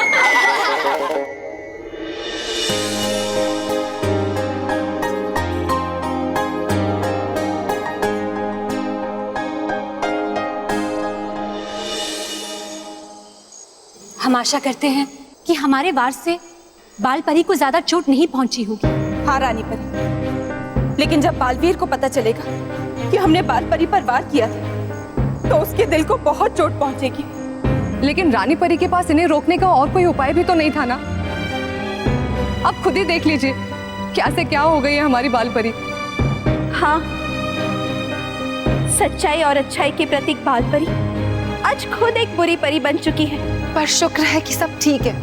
हम आशा करते हैं कि हमारे वार से बाल परी को ज्यादा चोट नहीं पहुंची होगी। हाँ रानी परी, लेकिन जब बालवीर को पता चलेगा कि हमने बाल परी पर वार किया था तो उसके दिल को बहुत चोट पहुंचेगी। लेकिन रानी परी के पास इन्हें रोकने का और कोई उपाय भी तो नहीं था ना। अब खुद ही देख लीजिए क्या से क्या हो गई है हमारी बाल परी। हाँ, सच्चाई और अच्छाई के प्रतीक बाल परी आज खुद एक बुरी परी बन चुकी है। पर शुक्र है कि सब ठीक है,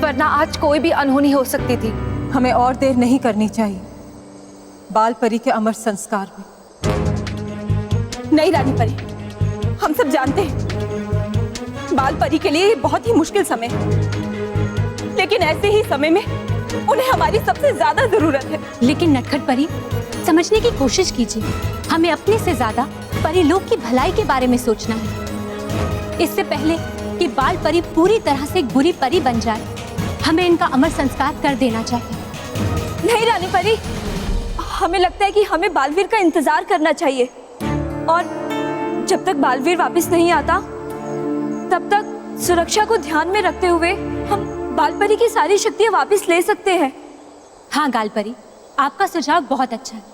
वरना आज कोई भी अनहोनी हो सकती थी। हमें और देर नहीं करनी चाहिए बाल परी के अमर संस्कार में। नहीं रानी परी, हम सब जानते हैं बाल परी के लिए ये बहुत ही मुश्किल समय है, लेकिन ऐसे ही समय में उन्हें हमारी सबसे ज्यादा जरूरत है। लेकिन नटखट परी, समझने की कोशिश कीजिए, हमें अपने से ज्यादा परी लोग की भलाई के बारे में सोचना है। इससे पहले कि बाल परी पूरी तरह से एक बुरी परी बन जाए, हमें इनका अमर संस्कार कर देना चाहिए। नहीं रानी परी, हमें लगता है कि हमें बालवीर का इंतजार करना चाहिए, और जब तक बालवीर वापस नहीं आता तब तक सुरक्षा को ध्यान में रखते हुए हम बाल परी की सारी शक्तियां वापस ले सकते हैं। हाँ गाल परी, आपका सुझाव बहुत अच्छा है।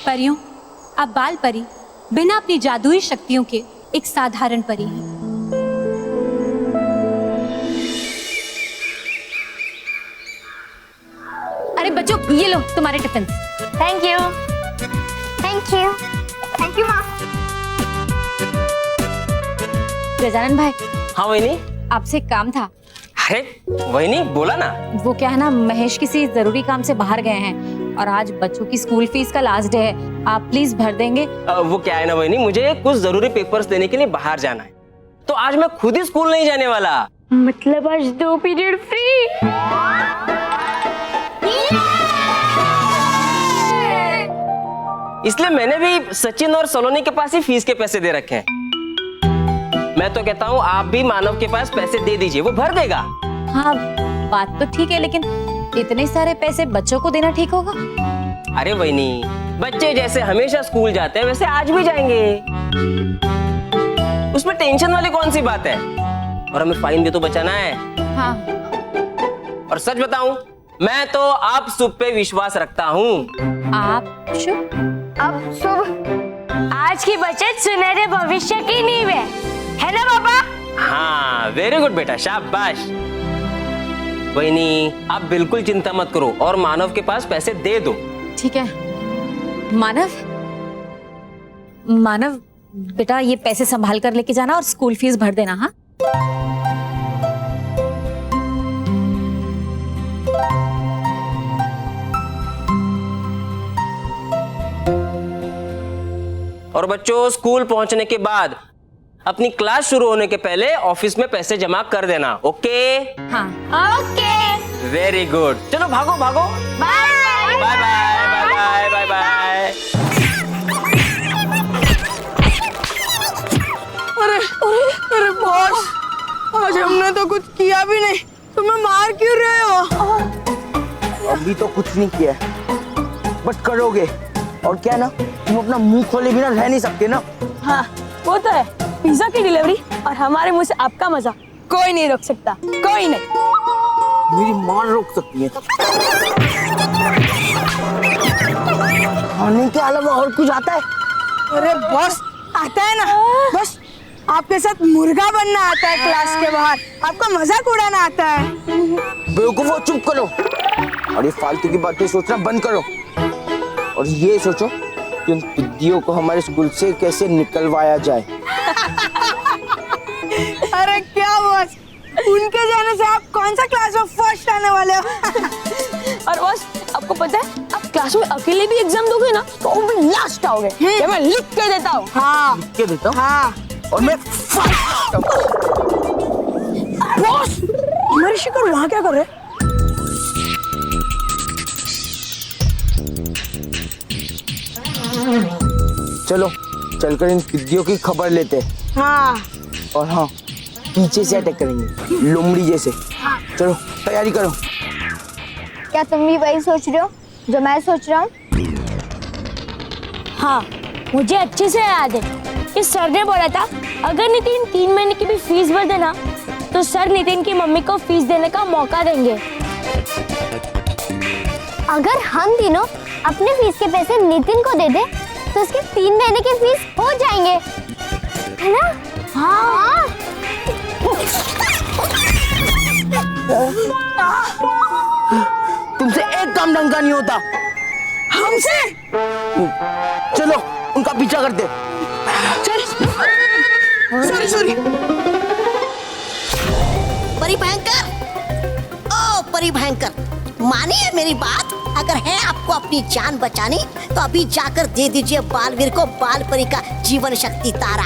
परियों, अब बाल परी बिना अपनी जादुई शक्तियों के एक साधारण परी है। अरे बच्चों, ये लो तुम्हारे tiffin. Thank you. Thank you. Thank you माँ। गजानन भाई। हाँ वहीनी, आपसे एक काम था। अरे वहीनी बोला ना। वो क्या है ना, महेश किसी जरूरी काम से बाहर गए हैं और आज बच्चों की स्कूल फीस का लास्ट डे है, आप प्लीज भर देंगे? वो क्या है ना वहीनी, मुझे कुछ जरूरी पेपर्स देने के लिए बाहर जाना है, तो आज मैं खुद ही स्कूल नहीं जाने वाला। मतलब आज 2 पीरियड फ्री। इसलिए मैंने भी सचिन और सलोनी के पास ही फीस के पैसे दे रखे हैं। मैं तो कहता हूँ आप भी मानव के पास पैसे दे दीजिए, वो भर देगा। हाँ बात तो ठीक है, लेकिन इतने सारे पैसे बच्चों को देना ठीक होगा? अरे वहीनी, बच्चे जैसे हमेशा स्कूल जाते हैं वैसे आज भी जाएंगे, उसमें टेंशन वाली कौन सी बात है। और हमें फाइन भी तो बचाना है। हाँ। और सच बताऊं, मैं तो आप शुभ पे विश्वास रखता हूँ। आप शुभ? अब शुभ आज की बचत सुनहरे भविष्य की नींव है ना पापा? हाँ वेरी गुड बेटा, शाबाश। वहीनी आप बिल्कुल चिंता मत करो और मानव के पास पैसे दे दो। ठीक है। मानव, मानव बेटा ये पैसे संभाल कर लेके जाना और स्कूल फीस भर देना। हाँ और बच्चों स्कूल पहुंचने के बाद अपनी क्लास शुरू होने के पहले ऑफिस में पैसे जमा कर देना। ओके? हाँ ओके। Very good. चलो भागो भागो। Bye bye bye bye bye bye. अरे अरे अरे बॉस, आज हमने तो कुछ किया भी नहीं, तुम्हें मार क्यों रहे हो? अभी तो कुछ नहीं किया बट करोगे। और क्या ना, तुम अपना मुंह खोले बिना रह नहीं सकते ना। हाँ वो तो है, पिज्जा की डिलीवरी और हमारे मुंह से आपका मजा कोई नहीं रोक सकता, कोई नहीं। मेरी मां रोक सकती है। खाने के अलावा और कुछ आता है? अरे बॉस आता है ना, बस आपके साथ मुर्गा बनना आता है क्लास के बाहर, आपका मजाक उड़ाना आता है। बेवकूफो, चुप करो और ये फालतू की बातें सोचना बंद करो और ये सोचो कि उन पिद्दियों को हमारे स्कूल से कैसे निकलवाया जाए। अरे क्या बॉस, उनके जाने से आप कौन सा क्लास में फर्स्ट आने वाले हो? और बॉस आपको पता है, आप क्लास में अकेले भी एग्जाम दोगे ना तो वो भी लास्ट आओगे। ये मैं लिख के देता हूँ। हाँ लिख के देता हूँ? हाँ। और मैं बॉस, हमारे शिकार वहाँ क्या कर रहे? चलो चलकर इन पिद्दियों की खबर लेते हैं। हाँ। और हाँ, पीछे से अटैक करेंगे लोमड़ी जैसे। चलो तैयारी करो। क्या तुम भी वही सोच रहे हो जो मैं सोच रहा हूँ? हाँ मुझे अच्छे से याद है कि सर ने बोला था अगर नितिन 3 महीने की भी फीस भर देना तो सर नितिन की मम्मी को फीस देने का मौका देंगे। अगर हम तीनों अपने फीस के पैसे नितिन को दे दे तो उसके 3 महीने की फीस हो जाएंगे, है ना? हाँ। तुमसे एक काम ढंग का नहीं होता। हमसे? चलो उनका पीछा करते। Sorry sorry. परिभयंकर, ओ परिभयंकर, मानिए मेरी बात, अगर है आपको अपनी जान बचानी तो अभी जाकर दे दीजिए बालवीर को बालपरी का जीवन शक्ति तारा।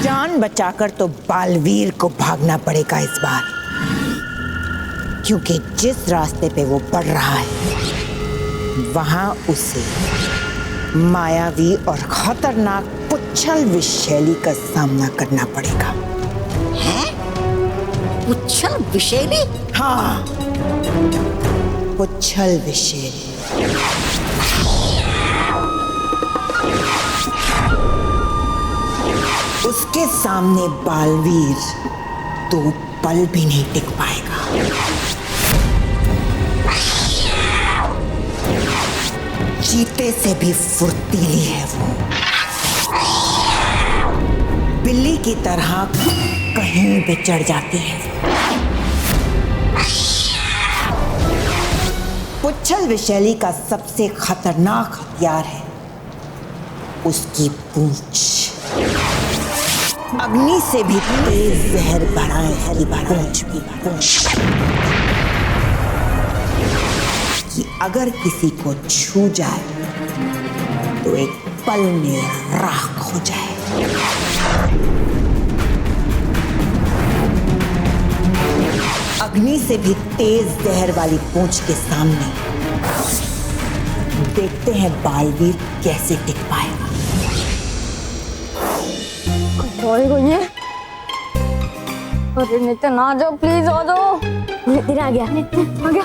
जान बचाकर तो बालवीर को भागना पड़ेगा इस बार, क्योंकि जिस रास्ते पे वो बढ़ रहा है वहां उसे मायावी और खतरनाक पुच्छल विषैली का सामना करना पड़ेगा। है? पुच्छल विषैली? हाँ, पुच्छल विषैली। उसके सामने बालवीर 2 पल भी नहीं टिक पाएगा। चीते से भी फुर्तीली है वो, बिल्ली की तरह कहीं भी चढ़ जाती है। पुच्छल विषैली का सबसे खतरनाक हथियार है उसकी पूंछ। अग्नि से भी तेज जहर बढ़ाए हरी पूंछ भी कि अगर किसी को छू जाए तो एक पल में राख हो जाए। अग्नि से भी तेज जहर वाली पूंछ के सामने देखते हैं बालवीर कैसे टिक पाएगा। अरे नितिन आ जाओ, प्लीज आ जाओ। नितिन आ गया, नितिन आ गया।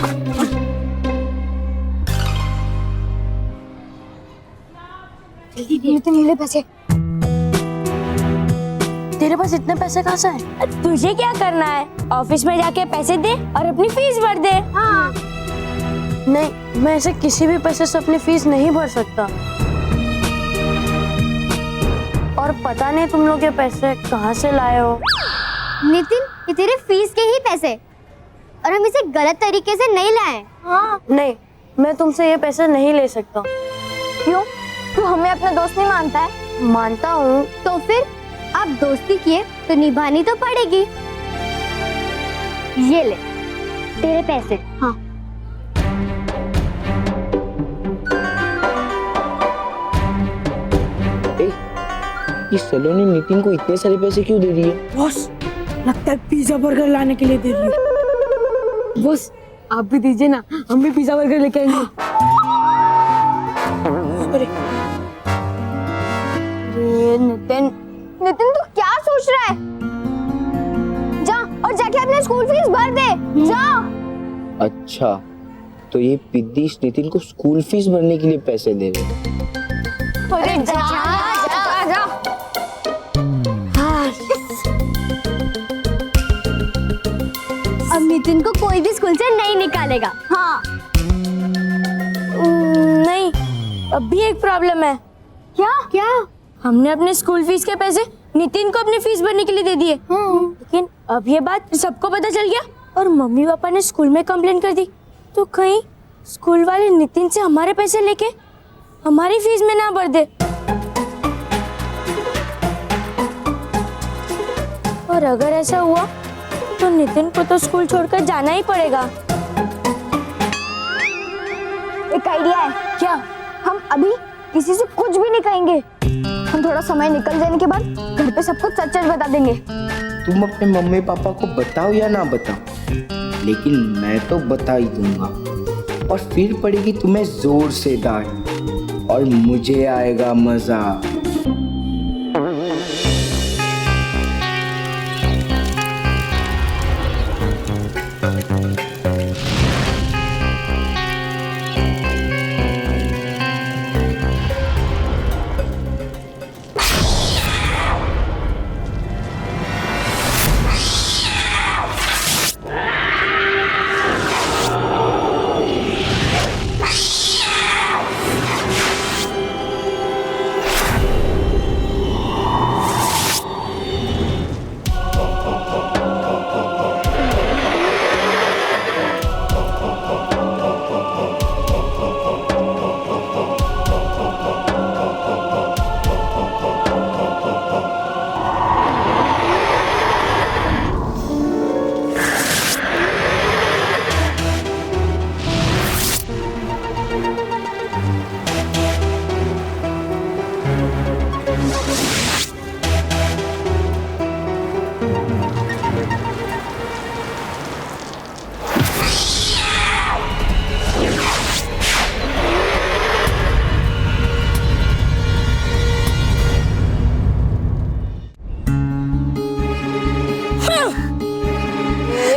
नितिन ले पैसे। तेरे पास इतने पैसे कहाँ से आए? तुझे क्या करना है, ऑफिस में जाके पैसे दे और अपनी फीस भर दे। हाँ। नहीं, मैं ऐसे किसी भी पैसे से अपनी फीस नहीं भर सकता। और पता नहीं तुम लोग ये पैसे कहाँ से लाए हो। नितिन, ये तेरे फीस के ही पैसे और हम इसे गलत तरीके से नहीं लाए। हाँ। नहीं, मैं तुमसे ये पैसे नहीं ले सकता। क्यों? तू हमें अपना दोस्त नहीं मानता है? मानता हूँ। तो फिर आप दोस्ती किए तो निभानी तो पड़ेगी। ये ले तेरे पैसे। हाँ। ये सलोनी नितिन को इतने सारे पैसे क्यों दे रही है? बॉस लगता है पिज्जा बर्गर लाने के लिए दे रही है। बॉस आप भी दीजिए ना, हम भी पिज्जा बर्गर लेके आएंगे। अरे नितिन नितिन तू क्या सोच रहा है? जा और जाके अपने स्कूल फीस भर दे, जा। अच्छा तो ये पिद्दीश नितिन को स्कूल फीस भरने के लिए पैसे दे रहे हैं। अरे जा जा जा। अब नितिन को कोई भी स्कूल से नहीं निकालेगा। हाँ नहीं, अब भी एक प्रॉब्लम है। क्या क्या? हमने अपने स्कूल फीस के पैसे नितिन को अपनी फीस भरने के लिए दे दिए। लेकिन अब ये बात सबको पता चल गया और मम्मी पापा ने स्कूल में कंप्लेंट कर दी, तो कहीं स्कूल वाले नितिन से हमारे पैसे लेके हमारी फीस में ना भर दे। और अगर ऐसा हुआ तो नितिन को तो स्कूल छोड़कर जाना ही पड़ेगा। एक आइडिया है। क्या? हम अभी किसी से कुछ भी नहीं कहेंगे। हम थोड़ा समय निकल जाने के बाद घर पे सबको सच सच बता देंगे। तुम अपने मम्मी पापा को बताओ या ना बताओ, लेकिन मैं तो बता ही दूंगा। और फिर पड़ेगी तुम्हें जोर से डांट और मुझे आएगा मजा।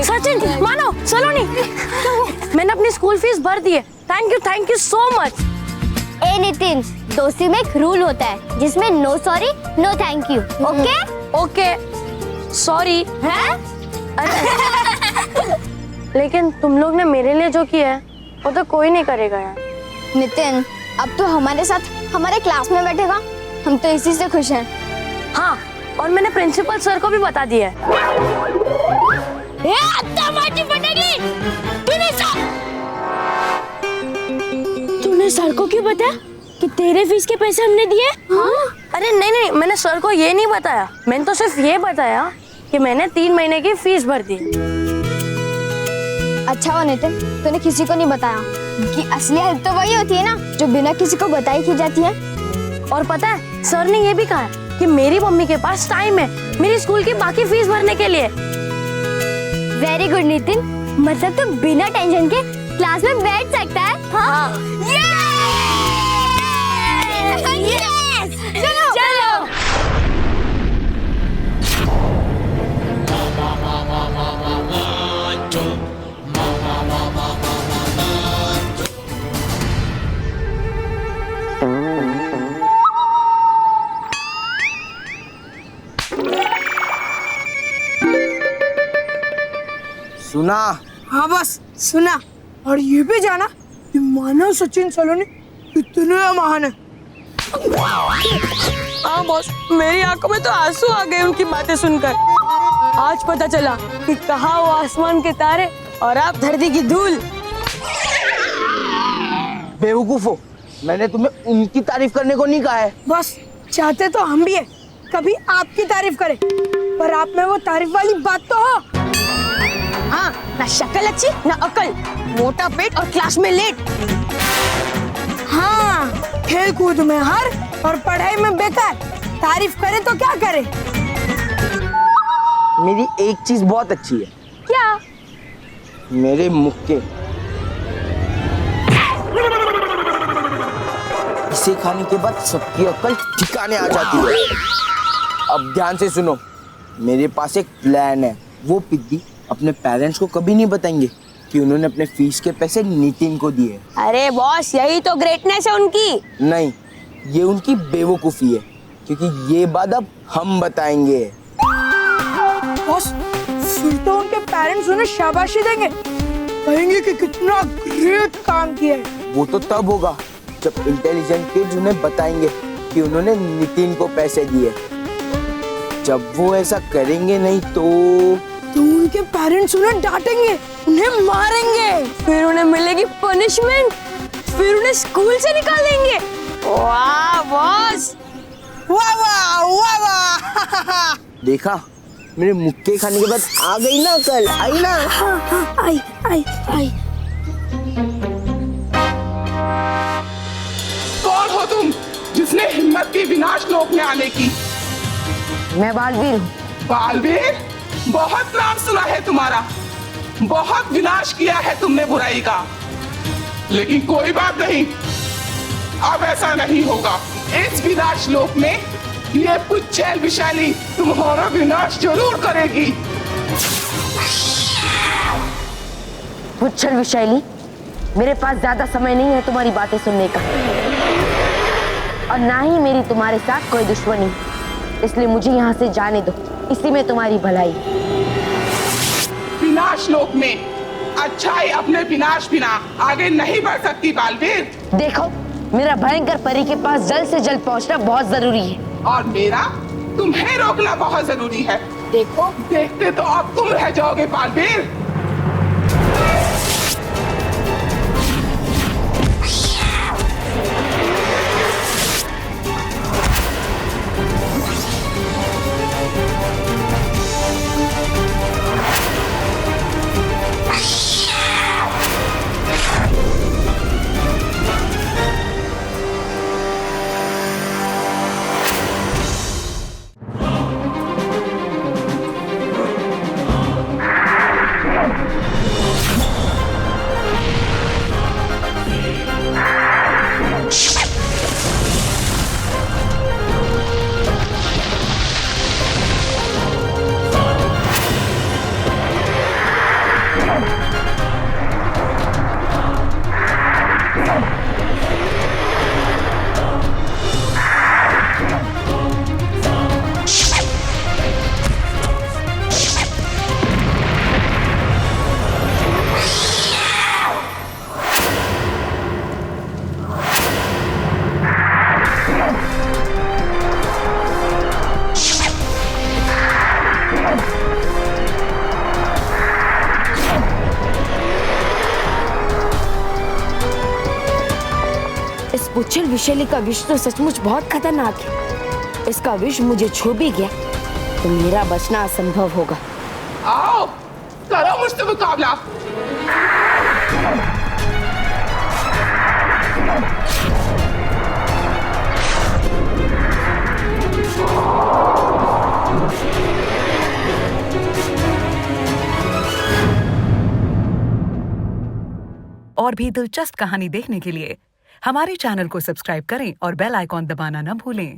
सचिन, मानो, सलोनी, मैंने अपनी स्कूल फीस भर दी है। Thank you so much. ए नितिन, दोस्ती में एक रूल होता है जिसमें no sorry no thank you. Okay okay sorry है। लेकिन तुम लोग ने मेरे लिए जो किया है वो तो कोई नहीं करेगा यार। नितिन, अब तो हमारे साथ हमारे क्लास में बैठेगा, हम तो इसी से खुश हैं। हाँ, और मैंने प्रिंसिपल सर को भी बता दिया है। तूने सर को क्यों बताया कि तेरे फीस के पैसे हमने दिए? हाँ? अरे नहीं, मैंने सर को ये नहीं बताया। मैंने तो सिर्फ ये बताया कि मैंने 3 महीने की फीस भर दी। अच्छा हो नितिन, तूने किसी को नहीं बताया कि असली हेल्प तो वही होती है ना जो बिना किसी को बताई की जाती है। और पता है, सर ने ये भी कहा है कि मेरी मम्मी के पास टाइम है मेरी स्कूल की बाकी फीस भरने के लिए। वेरी गुड नितिन, मतलब तू बिना टेंशन के क्लास में बैठ सकता है। हाँ? Yes! चलो। सुना? हाँ बस सुना, और ये भी जाना कि मानव सचिन सलोनी इतने महान है। हाँ बॉस, मेरी आंखों में तो आंसू आ गए उनकी बातें सुनकर। आज पता चला कि कहाँ वो आसमान के तारे और आप धरती की धूल। बेवकूफो, मैंने तुम्हें उनकी तारीफ करने को नहीं कहा है। बस चाहते तो हम भी है कभी आपकी तारीफ करें, पर आप में वो तारीफ वाली बात तो हो। हाँ, ना शक्ल अच्छी ना अकल, मोटा पेट और क्लास में लेट। हाँ, खेल कूद में हार और पढ़ाई में बेकार, तारीफ करे तो क्या करे? मेरी एक चीज बहुत अच्छी है। क्या? मेरे मुक्के। इसे खाने के बाद सबकी अक्ल ठिकाने आ जाती है। अब ध्यान से सुनो, मेरे पास एक प्लान है। वो पिद्दी अपने पेरेंट्स को कभी नहीं बताएंगे कि उन्होंने अपने फीस के पैसे नितिन को दिए। अरे बॉस, यही तो ग्रेटनेस है उनकी। नहीं, ये उनकी बेवकूफी है, क्योंकि ये बात अब हम बताएंगे। बॉस, फिर तो उनके पेरेंट्स उन्हें शाबाशी देंगे, कहेंगे कि कितना ग्रेट काम किया है। वो तो तब होगा जब इंटेलिजेंट किड्स उन्हें बताएंगे कि उन्होंने नितिन को पैसे दिए। जब वो ऐसा करेंगे नहीं तो उनके पेरेंट्स उन्हें डांटेंगे, उन्हें मारेंगे, फिर उन्हें मिलेगी पनिशमेंट, फिर उन्हें स्कूल से निकालेंगे। वाह बॉस, वाह वाह वाह वाह। देखा, मेरे मुक्के खाने के बाद आ गई ना अकल, आई ना। आई आई आई। कौन हो तुम जिसने हिम्मत की विनाश लोक में आने की? मैं बालवीर हूँ। बालवीर? बहुत नाम सुना है तुम्हारा, बहुत विनाश किया है तुमने बुराई का, लेकिन कोई बात नहीं, अब ऐसा नहीं होगा। इस विनाश लोक में ये पुच्छेल विशाली तुम्हारा विनाश जरूर करेगी। पुच्छल विशाली, मेरे पास ज्यादा समय नहीं है तुम्हारी बातें सुनने का, और ना ही मेरी तुम्हारे साथ कोई दुश्मनी, इसलिए मुझे यहाँ से जाने दो, इसी में तुम्हारी भलाई। विनाश लोक में अच्छाई अपने विनाश बिना आगे नहीं बढ़ सकती बालवीर। देखो, मेरा भयंकर परी के पास जल्द से जल्द पहुँचना बहुत जरूरी है, और मेरा तुम्हें रोकना बहुत जरूरी है। देखो, देखते तो अब तुम रह जाओगे बालवीर। पुच्छल विशैली का विष तो सचमुच बहुत खतरनाक है। इसका विष मुझे छू भी गया तो मेरा बचना असंभव होगा। आओ, करो मुझसे मुकाबला। और भी दिलचस्प कहानी देखने के लिए हमारे चैनल को सब्सक्राइब करें और बेल आइकॉन दबाना न भूलें।